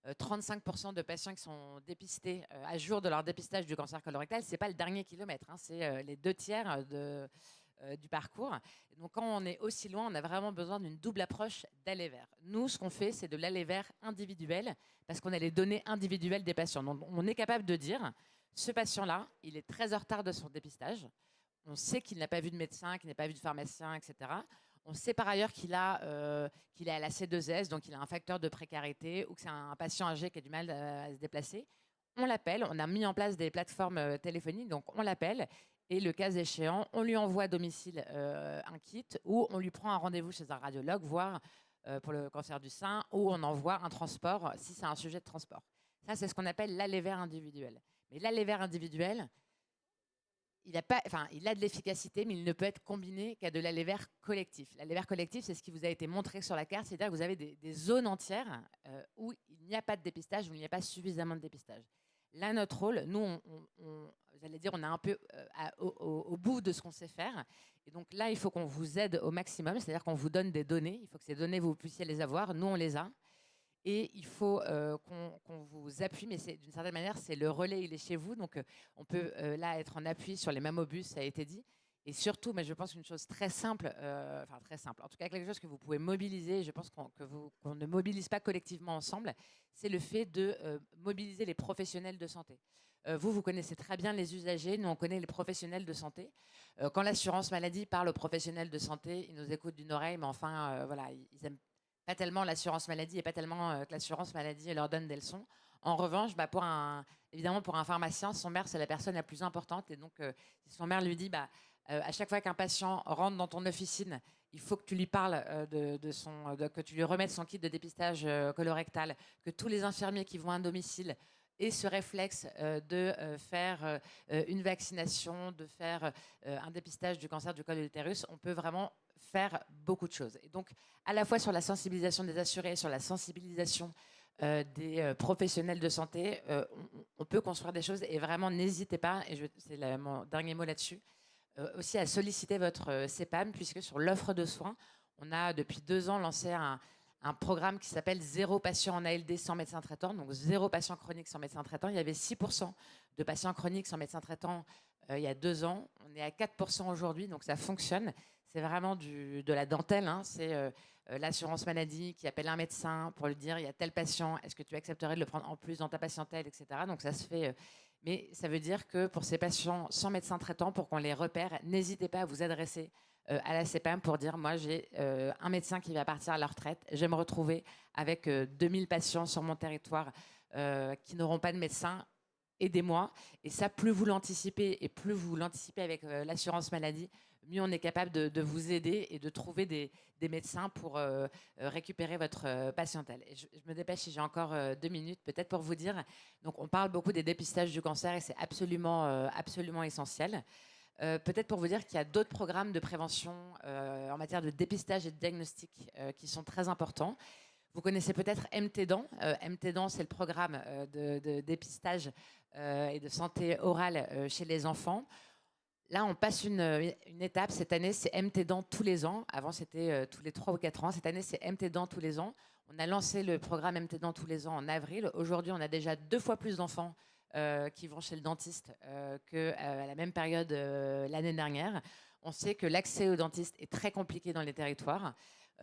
35% de patients qui sont dépistés à jour de leur dépistage du cancer colorectal, ce n'est pas le dernier kilomètre, c'est les 2/3 du parcours. Et donc, quand on est aussi loin, on a vraiment besoin d'une double approche d'aller vers. Nous, ce qu'on fait, c'est de l'aller vers individuel, parce qu'on a les données individuelles des patients. Donc, on est capable de dire, ce patient-là, il est très en retard de son dépistage. On sait qu'il n'a pas vu de médecin, qu'il n'a pas vu de pharmacien, etc. On sait par ailleurs qu'il est à la C2S, donc il a un facteur de précarité, ou que c'est un patient âgé qui a du mal à se déplacer. On l'appelle, on a mis en place des plateformes téléphoniques, donc on l'appelle, et le cas échéant, on lui envoie à domicile un kit, ou on lui prend un rendez-vous chez un radiologue, voire pour le cancer du sein, ou on envoie un transport, si c'est un sujet de transport. Ça, c'est ce qu'on appelle l'aller vers individuel. Mais l'aller vers individuel, il a de l'efficacité, mais il ne peut être combiné qu'à de l'aller vers collectif. L'aller vers collectif, c'est ce qui vous a été montré sur la carte, c'est-à-dire que vous avez des zones entières où il n'y a pas de dépistage ou il n'y a pas suffisamment de dépistage. Là, notre rôle, nous, j'allais dire, on est un peu au bout de ce qu'on sait faire. Et donc là, il faut qu'on vous aide au maximum, c'est-à-dire qu'on vous donne des données. Il faut que ces données, vous puissiez les avoir. Nous, on les a. Et il faut qu'on vous appuie, mais d'une certaine manière, c'est le relais, il est chez vous. Donc, on peut là être en appui sur les Mamobus, ça a été dit. Et surtout, mais je pense une chose très simple, enfin très simple, en tout cas quelque chose que vous pouvez mobiliser, je pense qu'on ne mobilise pas collectivement ensemble, c'est le fait de mobiliser les professionnels de santé. Vous connaissez très bien les usagers, nous on connaît les professionnels de santé. Quand l'assurance maladie parle aux professionnels de santé, ils nous écoutent d'une oreille, mais enfin, voilà, ils n'aiment pas tellement l'assurance maladie et pas tellement que l'assurance maladie leur donne des leçons. En revanche, évidemment, pour un pharmacien, son maire, c'est la personne la plus importante. Et donc, si son maire lui dit, à chaque fois qu'un patient rentre dans ton officine, il faut que tu lui parles que tu lui remettes son kit de dépistage colorectal, que tous les infirmiers qui vont à un domicile aient ce réflexe de faire une vaccination, de faire un dépistage du cancer du col de l'utérus, on peut vraiment faire beaucoup de choses. Et donc, à la fois sur la sensibilisation des assurés, sur la sensibilisation des professionnels de santé, on peut construire des choses. Et vraiment, n'hésitez pas, et c'est mon dernier mot là-dessus, aussi à solliciter votre CEPAM, puisque sur l'offre de soins, on a depuis 2 ans lancé un programme qui s'appelle 0 patient en ALD sans médecin traitant, donc 0 patient chronique sans médecin traitant. Il y avait 6% de patients chroniques sans médecin traitant il y a 2 ans. On est à 4% aujourd'hui, donc ça fonctionne. C'est vraiment de la dentelle. Hein. C'est l'assurance maladie qui appelle un médecin pour lui dire il y a tel patient, est-ce que tu accepterais de le prendre en plus dans ta patientèle, etc. Donc ça se fait. Mais ça veut dire que pour ces patients sans médecin traitant, pour qu'on les repère, n'hésitez pas à vous adresser à la CEPAM pour dire moi j'ai un médecin qui va partir à la retraite, je vais me retrouver avec 2000 patients sur mon territoire qui n'auront pas de médecin, aidez-moi. Et ça, plus vous l'anticipez et plus vous l'anticipez avec l'assurance maladie, mieux on est capable de vous aider et de trouver des médecins pour récupérer votre patientèle. Et je me dépêche si j'ai encore 2 minutes, peut-être pour vous dire. Donc, on parle beaucoup des dépistages du cancer et c'est absolument essentiel. Peut-être pour vous dire qu'il y a d'autres programmes de prévention en matière de dépistage et de diagnostic qui sont très importants. Vous connaissez peut-être MT-DAN. MT-DAN, c'est le programme de dépistage et de santé orale chez les enfants. Là, on passe une étape. Cette année, c'est MT-DAN tous les ans. Avant, c'était tous les 3 ou 4 ans. Cette année, c'est MT-DAN tous les ans. On a lancé le programme MT-DAN tous les ans en avril. Aujourd'hui, on a déjà 2 fois plus d'enfants qui vont chez le dentiste qu'à la même période l'année dernière. On sait que l'accès au dentiste est très compliqué dans les territoires.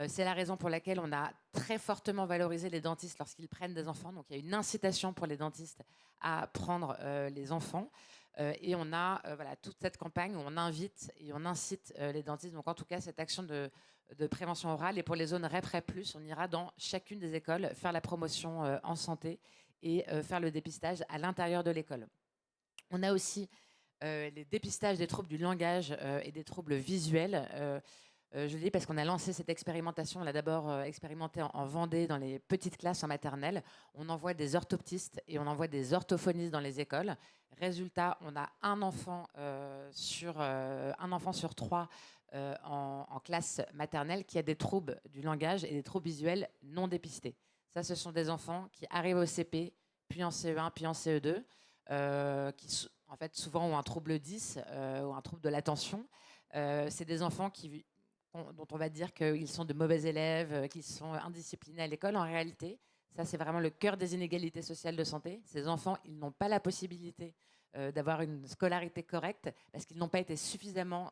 C'est la raison pour laquelle on a très fortement valorisé les dentistes lorsqu'ils prennent des enfants. Donc, il y a une incitation pour les dentistes à prendre les enfants. Et on a toute cette campagne où on invite et on incite les dentistes. Donc, en tout cas, cette action de prévention orale. Et pour les zones REP, REP+, on ira dans chacune des écoles faire la promotion en santé et faire le dépistage à l'intérieur de l'école. On a aussi les dépistages des troubles du langage et des troubles visuels. Je le dis parce qu'on a lancé cette expérimentation. On l'a d'abord expérimenté en Vendée, dans les petites classes en maternelle. On envoie des orthoptistes et on envoie des orthophonistes dans les écoles. Résultat, on a un enfant sur 3 en classe maternelle qui a des troubles du langage et des troubles visuels non dépistés. Ça, ce sont des enfants qui arrivent au CP, puis en CE1, puis en CE2, qui en fait souvent ont un trouble 10 ou un trouble de l'attention. C'est des enfants dont on va dire qu'ils sont de mauvais élèves, qu'ils sont indisciplinés à l'école. En réalité, ça, c'est vraiment le cœur des inégalités sociales de santé. Ces enfants, ils n'ont pas la possibilité d'avoir une scolarité correcte parce qu'ils n'ont pas été suffisamment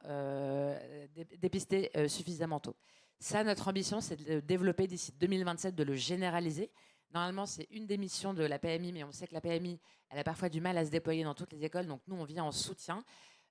dépistés suffisamment tôt. Ça, notre ambition, c'est de le développer d'ici 2027, de le généraliser. Normalement, c'est une des missions de la PMI, mais on sait que la PMI, elle a parfois du mal à se déployer dans toutes les écoles. Donc, nous, on vient en soutien.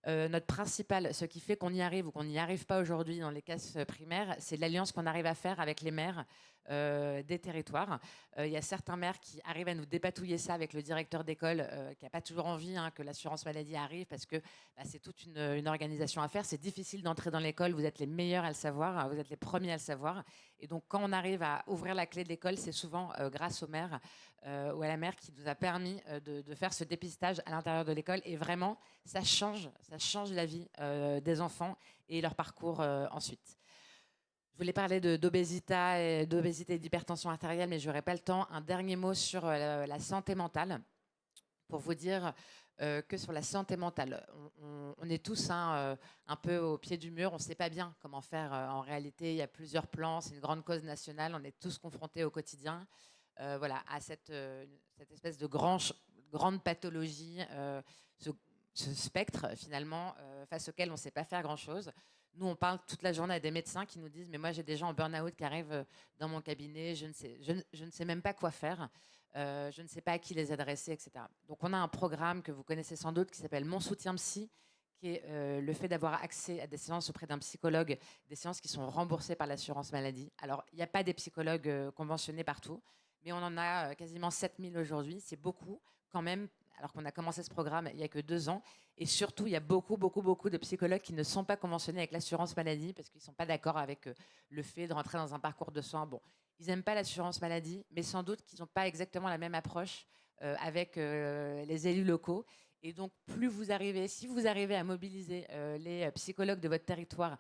Notre principal, ce qui fait qu'on y arrive ou qu'on n'y arrive pas aujourd'hui dans les classes primaires, c'est l'alliance qu'on arrive à faire avec les maires des territoires. Il y a certains maires qui arrivent à nous dépatouiller ça avec le directeur d'école qui n'a pas toujours envie que l'assurance maladie arrive parce que c'est toute une organisation à faire. C'est difficile d'entrer dans l'école, vous êtes les meilleurs à le savoir, vous êtes les premiers à le savoir. Et donc quand on arrive à ouvrir la clé de l'école, c'est souvent grâce au maire ou à la mère qui nous a permis de faire ce dépistage à l'intérieur de l'école. Et vraiment, ça change la vie des enfants et leur parcours ensuite. Je voulais parler d'obésité et d'hypertension artérielle, mais je n'aurai pas le temps. Un dernier mot sur la santé mentale, pour vous dire que sur la santé mentale, on est tous un peu au pied du mur, on ne sait pas bien comment faire en réalité. Il y a plusieurs plans, c'est une grande cause nationale, on est tous confrontés au quotidien voilà, à cette espèce de grande pathologie, ce spectre finalement face auquel on ne sait pas faire grand-chose. Nous, on parle toute la journée à des médecins qui nous disent « mais moi, j'ai des gens en burn-out qui arrivent dans mon cabinet, je ne sais même pas quoi faire, je ne sais pas à qui les adresser, etc. » Donc, on a un programme que vous connaissez sans doute qui s'appelle « Mon soutien psy », qui est le fait d'avoir accès à des séances auprès d'un psychologue, des séances qui sont remboursées par l'assurance maladie. Alors, il n'y a pas des psychologues conventionnés partout, mais on en a quasiment 7000 aujourd'hui. C'est beaucoup quand même, alors qu'on a commencé ce programme il n'y a que 2 ans. Et surtout, il y a beaucoup de psychologues qui ne sont pas conventionnés avec l'assurance maladie parce qu'ils ne sont pas d'accord avec le fait de rentrer dans un parcours de soins. Bon, ils n'aiment pas l'assurance maladie, mais sans doute qu'ils n'ont pas exactement la même approche avec les élus locaux. Et donc, si vous arrivez à mobiliser les psychologues de votre territoire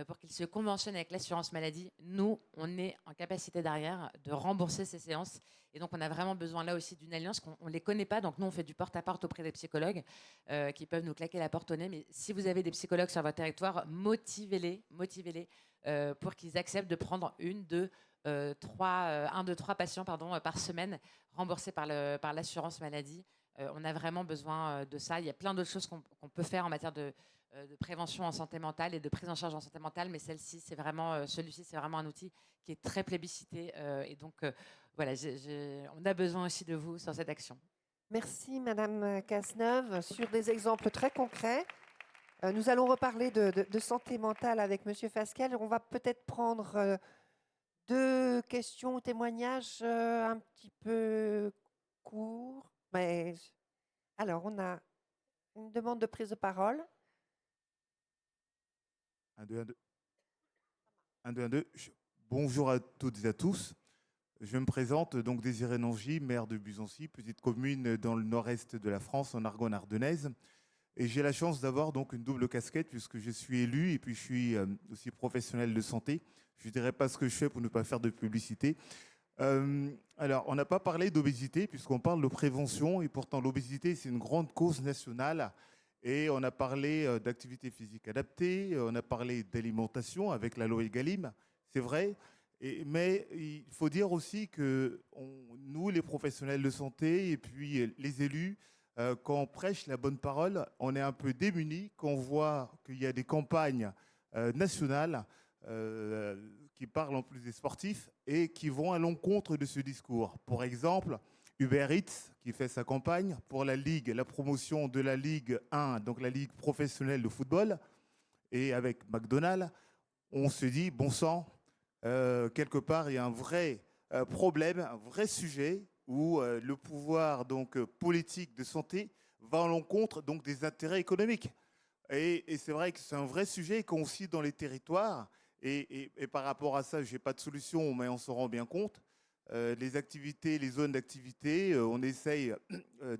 pour qu'ils se conventionnent avec l'assurance maladie, nous, on est en capacité derrière de rembourser ces séances. Et donc, on a vraiment besoin là aussi d'une alliance qu'on ne les connaît pas. Donc, nous, on fait du porte-à-porte auprès des psychologues qui peuvent nous claquer la porte au nez. Mais si vous avez des psychologues sur votre territoire, motivez-les pour qu'ils acceptent de prendre 1, 2, 3 patients par semaine remboursés par l'assurance maladie. On a vraiment besoin de ça. Il y a plein d'autres choses qu'on peut faire en matière de prévention en santé mentale et de prise en charge en santé mentale, mais celui-ci, c'est vraiment un outil qui est très plébiscité. Et donc, voilà, on a besoin aussi de vous sur cette action. Merci, Madame Cazeneuve. Sur des exemples très concrets, nous allons reparler de santé mentale avec Monsieur Fasquelle. On va peut-être prendre 2 questions ou témoignages un petit peu courts. Mais alors, on a une demande de prise de parole. 1, 2, 1, 2. 1, 2, 1, 2. Bonjour à toutes et à tous. Je me présente, donc Désiré Nangy, maire de Buzancy, petite commune dans le nord-est de la France, en Argonne-Ardennaise. Et j'ai la chance d'avoir donc une double casquette puisque je suis élu et puis je suis aussi professionnel de santé. Je ne dirai pas ce que je fais pour ne pas faire de publicité. Alors, on n'a pas parlé d'obésité puisqu'on parle de prévention et pourtant l'obésité, c'est une grande cause nationale. Et on a parlé d'activité physique adaptée, on a parlé d'alimentation avec la loi Egalim, c'est vrai. Mais il faut dire aussi que nous, les professionnels de santé et puis les élus, quand on prêche la bonne parole, on est un peu démunis quand on voit qu'il y a des campagnes nationales qui parlent en plus des sportifs et qui vont à l'encontre de ce discours. Par exemple, Uber Eats qui fait sa campagne pour la Ligue, la promotion de la Ligue 1, donc la Ligue professionnelle de football, et avec McDonald's, on se dit, bon sang, quelque part, il y a un vrai problème, un vrai sujet où le pouvoir donc, politique de santé va à l'encontre donc, des intérêts économiques. Et c'est vrai que c'est un vrai sujet qu'on cite dans les territoires. Et par rapport à ça, je n'ai pas de solution, mais on s'en rend bien compte. Les activités, les zones d'activité, on essaye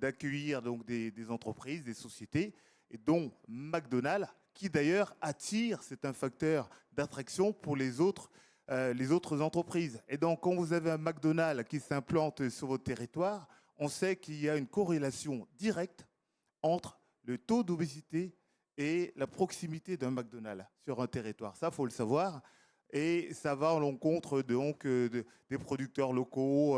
d'accueillir donc des entreprises, des sociétés, et dont McDonald's, qui d'ailleurs attire, c'est un facteur d'attraction pour les autres entreprises. Et donc, quand vous avez un McDonald's qui s'implante sur votre territoire, on sait qu'il y a une corrélation directe entre le taux d'obésité et la proximité d'un McDonald's sur un territoire. Ça, il faut le savoir. Et ça va à l'encontre donc, des producteurs locaux,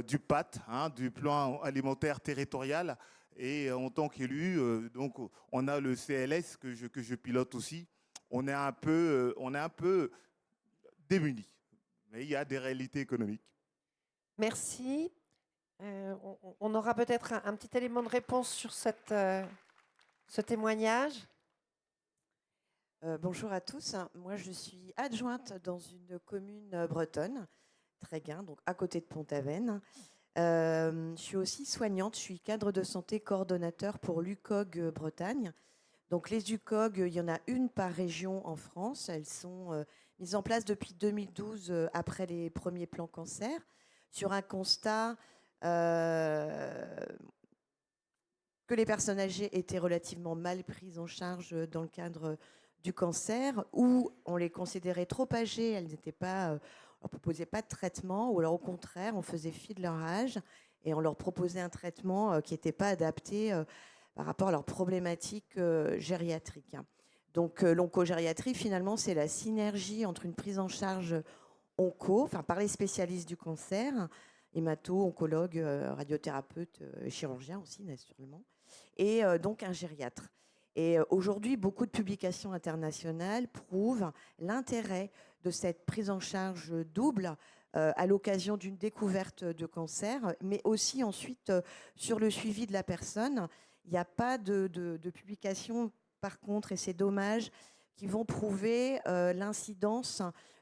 du PAT, du plan alimentaire territorial. Et en tant qu'élu, donc, on a le CLS que je pilote aussi. On est un peu démunis. Mais il y a des réalités économiques. Merci. On aura peut-être un petit élément de réponse sur ce témoignage. Bonjour à tous. Moi, je suis adjointe dans une commune bretonne, Tréguin, donc à côté de Pont-Aven. Je suis aussi soignante. Je suis cadre de santé coordonnateur pour l'UCOG Bretagne. Donc, les UCOG, il y en a une par région en France. Elles sont mises en place depuis 2012 après les premiers plans cancer, sur un constat que les personnes âgées étaient relativement mal prises en charge dans le cadre du cancer, où on les considérait trop âgées, elles n'étaient pas, on ne proposait pas de traitement, ou alors au contraire, on faisait fi de leur âge et on leur proposait un traitement qui n'était pas adapté par rapport à leurs problématiques gériatriques. Donc l'oncogériatrie, finalement, c'est la synergie entre une prise en charge par les spécialistes du cancer, hémato, oncologue, radiothérapeute, chirurgien aussi, naturellement, et donc un gériatre. Et aujourd'hui, beaucoup de publications internationales prouvent l'intérêt de cette prise en charge double à l'occasion d'une découverte de cancer, mais aussi ensuite sur le suivi de la personne. Il n'y a pas de publications, par contre, et c'est dommage, qui vont prouver l'incidence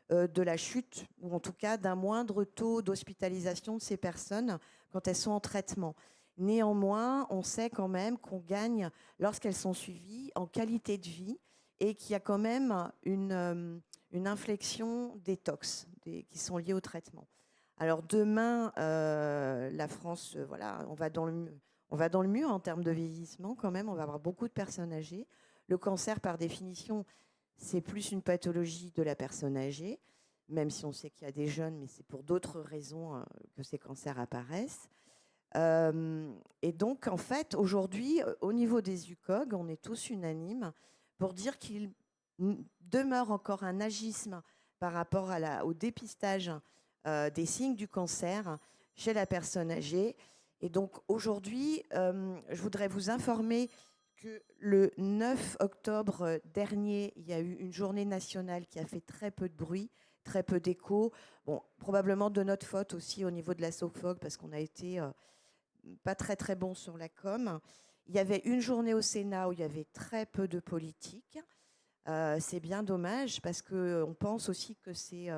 de la chute, ou en tout cas d'un moindre taux d'hospitalisation de ces personnes quand elles sont en traitement. Néanmoins, on sait quand même qu'on gagne, lorsqu'elles sont suivies, en qualité de vie, et qu'il y a quand même une inflexion des tox qui sont liés au traitement. Alors demain, la France, voilà, on va dans le mur en termes de vieillissement quand même, on va avoir beaucoup de personnes âgées. Le cancer, par définition, c'est plus une pathologie de la personne âgée, même si on sait qu'il y a des jeunes, mais c'est pour d'autres raisons que ces cancers apparaissent. Et donc, en fait, aujourd'hui, au niveau des UCOG, on est tous unanimes pour dire qu'il demeure encore un agisme par rapport au dépistage des signes du cancer chez la personne âgée. Et donc, aujourd'hui, je voudrais vous informer que le 9 octobre dernier, il y a eu une journée nationale qui a fait très peu de bruit, très peu d'écho. Bon, probablement de notre faute aussi au niveau de la SOFOG, parce qu'on a été pas très très bon sur la com. Il y avait une journée au Sénat où il y avait très peu de politique. C'est bien dommage, parce qu'on pense aussi que ces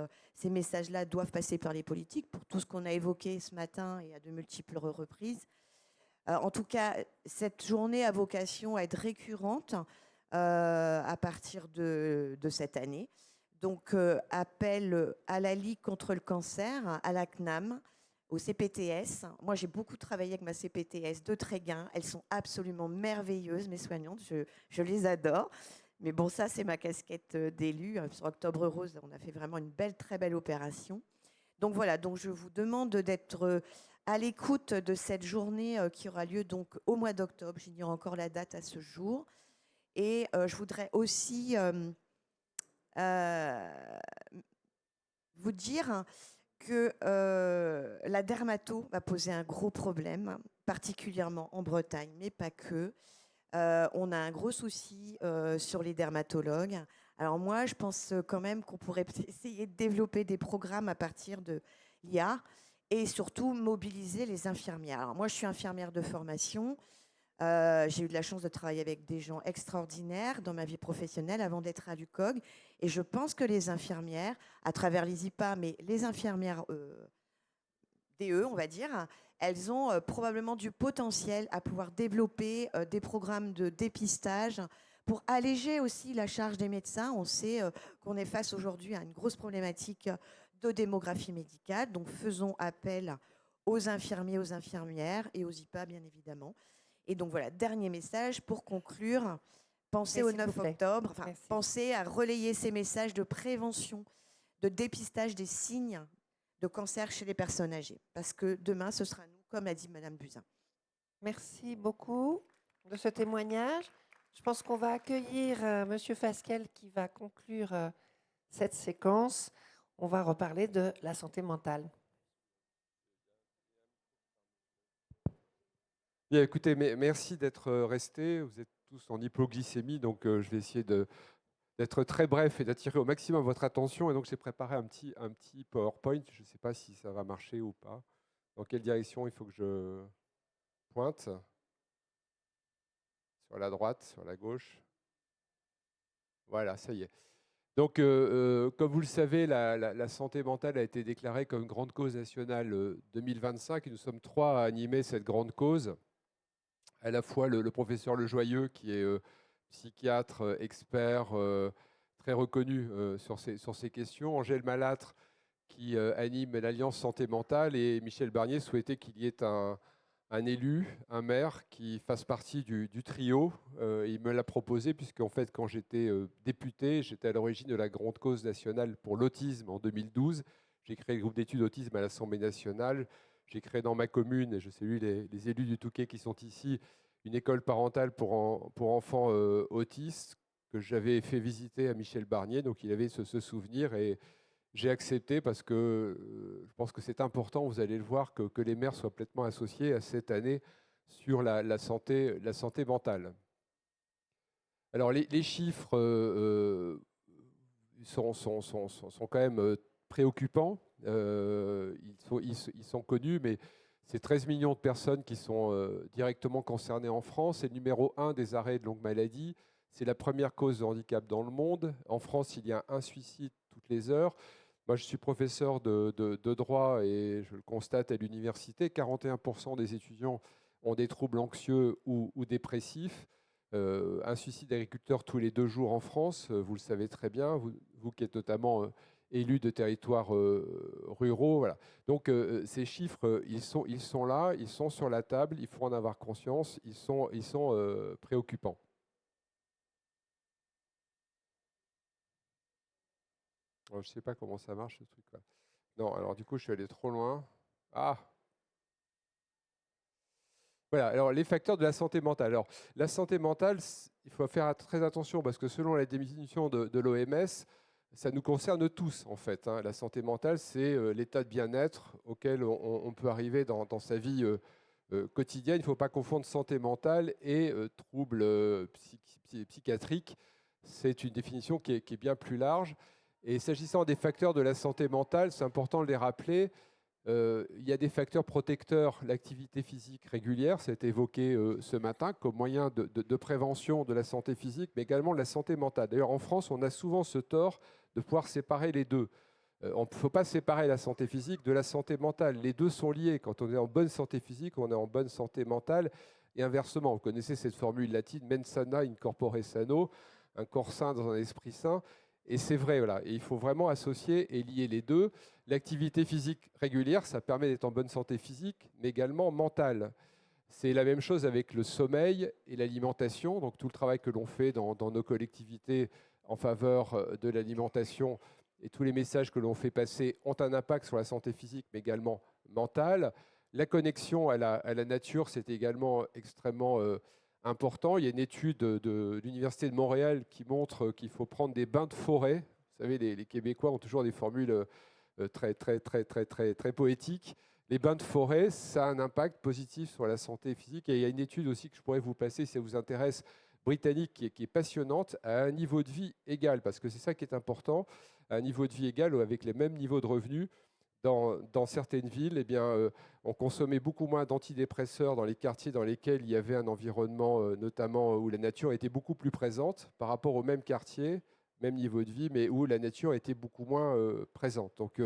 messages-là doivent passer par les politiques, pour tout ce qu'on a évoqué ce matin et à de multiples reprises. En tout cas, cette journée a vocation à être récurrente à partir de cette année. Donc, appel à la Ligue contre le cancer, à la CNAM, au CPTS. Moi, j'ai beaucoup travaillé avec ma CPTS de Tréguin. Elles sont absolument merveilleuses, mes soignantes. Je les adore. Mais bon, ça, c'est ma casquette d'élue. Sur Octobre Rose, on a fait vraiment une très belle opération. Donc voilà, donc je vous demande d'être à l'écoute de cette journée qui aura lieu donc au mois d'octobre. J'ignore encore la date à ce jour. Et je voudrais aussi vous dire que la dermato va poser un gros problème, particulièrement en Bretagne, mais pas que. On a un gros souci sur les dermatologues. Alors moi, je pense quand même qu'on pourrait essayer de développer des programmes à partir de l'IA et surtout mobiliser les infirmières. Alors moi, je suis infirmière de formation. J'ai eu de la chance de travailler avec des gens extraordinaires dans ma vie professionnelle avant d'être à l'UCOG. Et je pense que les infirmières, à travers les IPA, mais les infirmières DE, on va dire, elles ont probablement du potentiel à pouvoir développer des programmes de dépistage pour alléger aussi la charge des médecins. On sait qu'on est face aujourd'hui à une grosse problématique de démographie médicale. Donc faisons appel aux infirmiers, aux infirmières et aux IPA, bien évidemment. Et donc voilà, dernier message pour conclure. Pensez au 9 octobre, pensez à relayer ces messages de prévention, de dépistage des signes de cancer chez les personnes âgées. Parce que demain, ce sera nous, comme l'a dit Madame Buzyn. Merci beaucoup de ce témoignage. Je pense qu'on va accueillir Monsieur Fasquelle qui va conclure cette séquence. On va reparler de la santé mentale. Bien, écoutez, merci d'être restés. Vous êtes tous en hypoglycémie, donc je vais essayer d'être très bref et d'attirer au maximum votre attention. Et donc, j'ai préparé un petit PowerPoint. Je ne sais pas si ça va marcher ou pas. Dans quelle direction il faut que je pointe? Sur la droite, sur la gauche? Voilà, ça y est. Donc, comme vous le savez, la santé mentale a été déclarée comme grande cause nationale 2025. Et nous sommes 3 à animer cette grande cause. À la fois le professeur Lejoyeux, qui est psychiatre, expert, très reconnu sur ces questions, Angèle Malâtre, qui anime l'Alliance Santé Mentale, et Michel Barnier souhaitait qu'il y ait un un élu, un maire qui fasse partie du trio. Il me l'a proposé puisqu'en fait, quand j'étais député, j'étais à l'origine de la grande cause nationale pour l'autisme en 2012. J'ai créé le groupe d'études autisme à l'Assemblée nationale. J'ai créé dans ma commune, et je salue les élus du Touquet qui sont ici, une école parentale pour enfants autistes que j'avais fait visiter à Michel Barnier. Donc il avait ce souvenir et j'ai accepté parce que je pense que c'est important, vous allez le voir, que les maires soient pleinement associés à cette année sur la santé mentale. Alors les chiffres sont quand même préoccupants. Ils sont connus, mais c'est 13 millions de personnes qui sont directement concernées en France. C'est le numéro 1 des arrêts de longue maladie. C'est la première cause de handicap dans le monde. En France, il y a un suicide toutes les heures. Moi, je suis professeur de droit et je le constate à l'université, 41% des étudiants ont des troubles anxieux ou dépressifs. Un suicide d'agriculteur tous les 2 jours en France, vous le savez très bien, vous qui êtes notamment élu de territoires ruraux. Voilà. Donc ces chiffres, ils sont là, ils sont sur la table, il faut en avoir conscience, ils sont préoccupants. Je ne sais pas comment ça marche ce truc là. Non, alors du coup je suis allé trop loin. Ah! Voilà, alors les facteurs de la santé mentale. Alors la santé mentale, il faut faire très attention parce que selon la définition de l'OMS, ça nous concerne tous en fait. La santé mentale, c'est l'état de bien-être auquel on peut arriver dans sa vie quotidienne. Il ne faut pas confondre santé mentale et troubles psychiatriques. C'est une définition qui est bien plus large. Et s'agissant des facteurs de la santé mentale, c'est important de les rappeler. Il y a des facteurs protecteurs, l'activité physique régulière, c'est évoqué ce matin comme moyen de prévention de la santé physique, mais également de la santé mentale. D'ailleurs, en France, on a souvent ce tort de pouvoir séparer les deux. Il ne faut pas séparer la santé physique de la santé mentale. Les deux sont liés. Quand on est en bonne santé physique, on est en bonne santé mentale. Et inversement, vous connaissez cette formule latine, mens sana in corpore sano, un corps sain dans un esprit sain. Et c'est vrai, voilà. Et il faut vraiment associer et lier les deux. L'activité physique régulière, ça permet d'être en bonne santé physique, mais également mentale. C'est la même chose avec le sommeil et l'alimentation. Donc tout le travail que l'on fait dans nos collectivités en faveur de l'alimentation et tous les messages que l'on fait passer ont un impact sur la santé physique, mais également mentale. La connexion à la nature, c'est également extrêmement important. Il y a une étude de l'Université de Montréal qui montre qu'il faut prendre des bains de forêt. Vous savez, les Québécois ont toujours des formules très poétiques. Les bains de forêt, ça a un impact positif sur la santé physique. Et il y a une étude aussi que je pourrais vous passer, si ça vous intéresse, britannique, qui est passionnante, à un niveau de vie égal, parce que c'est ça qui est important, à un niveau de vie égal ou avec les mêmes niveaux de revenus. Dans certaines villes, eh bien, on consommait beaucoup moins d'antidépresseurs dans les quartiers dans lesquels il y avait un environnement, notamment où la nature était beaucoup plus présente par rapport au même quartier, même niveau de vie, mais où la nature était beaucoup moins présente. Donc,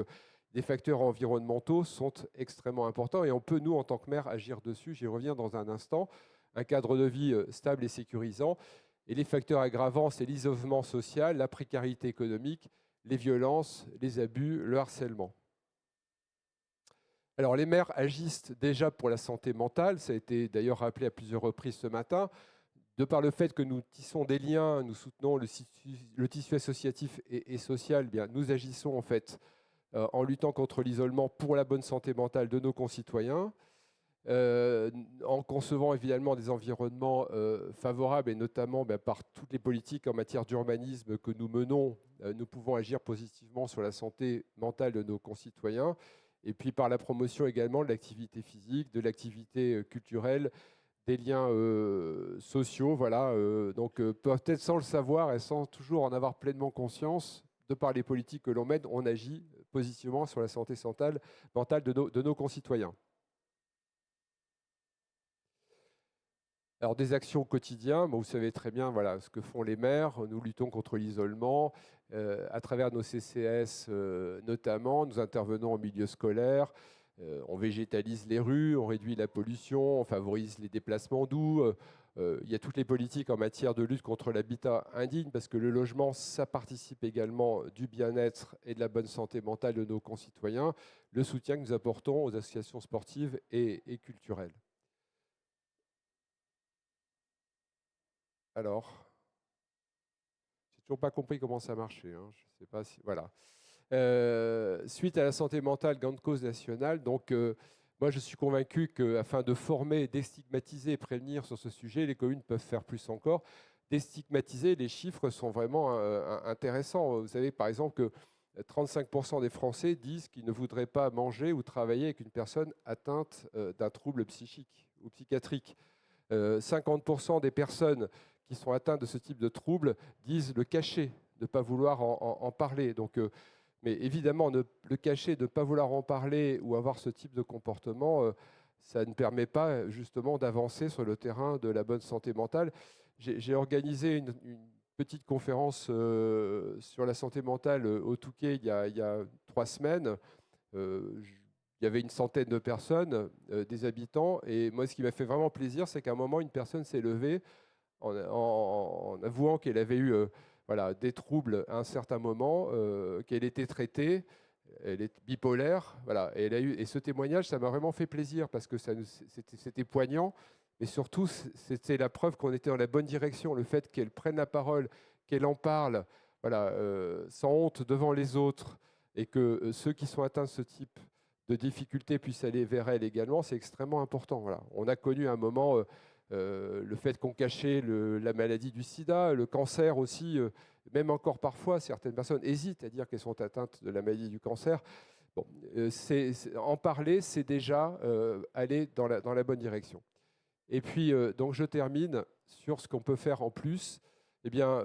les facteurs environnementaux sont extrêmement importants et on peut, nous, en tant que maire, agir dessus. J'y reviens dans un instant. Un cadre de vie stable et sécurisant. Et les facteurs aggravants, c'est l'isolement social, la précarité économique, les violences, les abus, le harcèlement. Alors, les maires agissent déjà pour la santé mentale. Ça a été d'ailleurs rappelé à plusieurs reprises ce matin. De par le fait que nous tissons des liens, nous soutenons le tissu associatif et social, eh bien, nous agissons en fait en luttant contre l'isolement pour la bonne santé mentale de nos concitoyens, en concevant évidemment des environnements favorables et notamment par toutes les politiques en matière d'urbanisme que nous menons, nous pouvons agir positivement sur la santé mentale de nos concitoyens. Et puis par la promotion également de l'activité physique, de l'activité culturelle, des liens sociaux. Voilà. Donc peut-être sans le savoir et sans toujours en avoir pleinement conscience, de par les politiques que l'on mène, on agit positivement sur la santé mentale de nos concitoyens. Alors des actions au quotidien, vous savez très bien voilà, ce que font les maires. Nous luttons contre l'isolement. À travers nos CCS notamment, nous intervenons en milieu scolaire. On végétalise les rues, on réduit la pollution, on favorise les déplacements doux. Il y a toutes les politiques en matière de lutte contre l'habitat indigne, parce que le logement, ça participe également du bien-être et de la bonne santé mentale de nos concitoyens. Le soutien que nous apportons aux associations sportives et culturelles. Alors, j'ai toujours pas compris comment ça marchait. Hein. Je sais pas si. Voilà. Suite à la santé mentale, grande cause nationale. Donc, moi, je suis convaincu qu'afin de former, déstigmatiser et prévenir sur ce sujet, les communes peuvent faire plus encore. Déstigmatiser, les chiffres sont vraiment intéressants. Vous savez, par exemple, que 35% des Français disent qu'ils ne voudraient pas manger ou travailler avec une personne atteinte d'un trouble psychique ou psychiatrique. 50% des personnes qui sont atteintes de ce type de trouble disent le cacher, de ne pas vouloir en parler. Donc, mais évidemment, le cacher, de ne pas vouloir en parler ou avoir ce type de comportement, ça ne permet pas justement d'avancer sur le terrain de la bonne santé mentale. J'ai organisé une petite conférence sur la santé mentale au Touquet il y a 3 semaines. Il y avait une centaine de personnes, des habitants. Et moi, ce qui m'a fait vraiment plaisir, c'est qu'à un moment, une personne s'est levée en avouant qu'elle avait eu des troubles à un certain moment, qu'elle était traitée, elle est bipolaire. Voilà, et ce témoignage, ça m'a vraiment fait plaisir parce que c'était poignant. Mais surtout, c'était la preuve qu'on était dans la bonne direction. Le fait qu'elle prenne la parole, qu'elle en parle sans honte devant les autres, et que ceux qui sont atteints de ce type de difficultés puissent aller vers elle également, c'est extrêmement important. Voilà. On a connu à un moment le fait qu'on cachait la maladie du sida, le cancer aussi, même encore parfois, certaines personnes hésitent à dire qu'elles sont atteintes de la maladie du cancer. Bon, en parler, c'est déjà aller dans la bonne direction. Et puis, donc je termine sur ce qu'on peut faire en plus. Eh bien,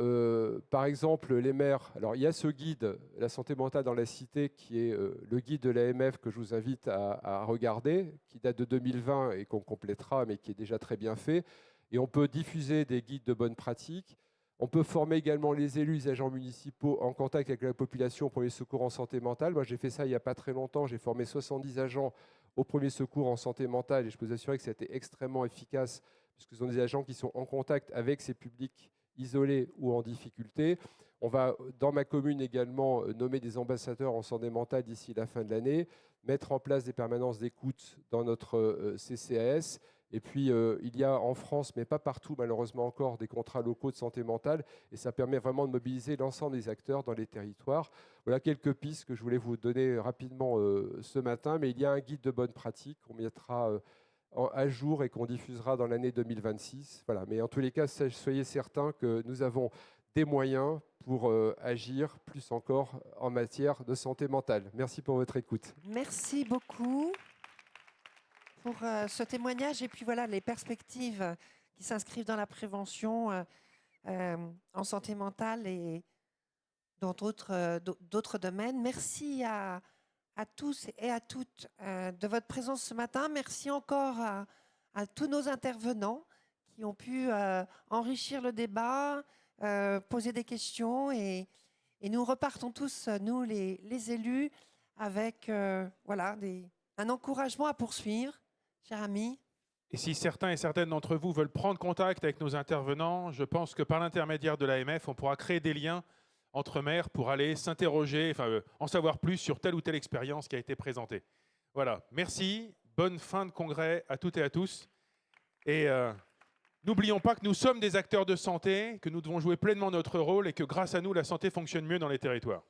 par exemple, les maires. Alors, il y a ce guide, la santé mentale dans la cité, qui est le guide de l'AMF que je vous invite à regarder, qui date de 2020 et qu'on complétera, mais qui est déjà très bien fait. Et on peut diffuser des guides de bonnes pratiques. On peut former également les élus, les agents municipaux en contact avec la population au premier secours en santé mentale. Moi, j'ai fait ça il n'y a pas très longtemps. J'ai formé 70 agents au premier secours en santé mentale et je peux vous assurer que c'était extrêmement efficace puisque ce sont des agents qui sont en contact avec ces publics isolés ou en difficulté. On va, dans ma commune également, nommer des ambassadeurs en santé mentale d'ici la fin de l'année, mettre en place des permanences d'écoute dans notre CCAS. Et puis, il y a en France, mais pas partout malheureusement encore, des contrats locaux de santé mentale. Et ça permet vraiment de mobiliser l'ensemble des acteurs dans les territoires. Voilà quelques pistes que je voulais vous donner rapidement ce matin. Mais il y a un guide de bonne pratique qu'on mettra à jour et qu'on diffusera dans l'année 2026. Voilà. Mais en tous les cas, soyez certains que nous avons des moyens pour agir plus encore en matière de santé mentale. Merci pour votre écoute. Merci beaucoup pour ce témoignage et puis voilà les perspectives qui s'inscrivent dans la prévention en santé mentale et dans d'autres domaines. Merci à tous et à toutes de votre présence ce matin. Merci encore à tous nos intervenants qui ont pu enrichir le débat, poser des questions et nous repartons tous, nous les élus, avec un encouragement à poursuivre. Cher ami. Et si certains et certaines d'entre vous veulent prendre contact avec nos intervenants, je pense que par l'intermédiaire de l'AMF, on pourra créer des liens entre maires pour aller s'interroger, en savoir plus sur telle ou telle expérience qui a été présentée. Voilà, merci, bonne fin de congrès à toutes et à tous. Et n'oublions pas que nous sommes des acteurs de santé, que nous devons jouer pleinement notre rôle et que grâce à nous, la santé fonctionne mieux dans les territoires.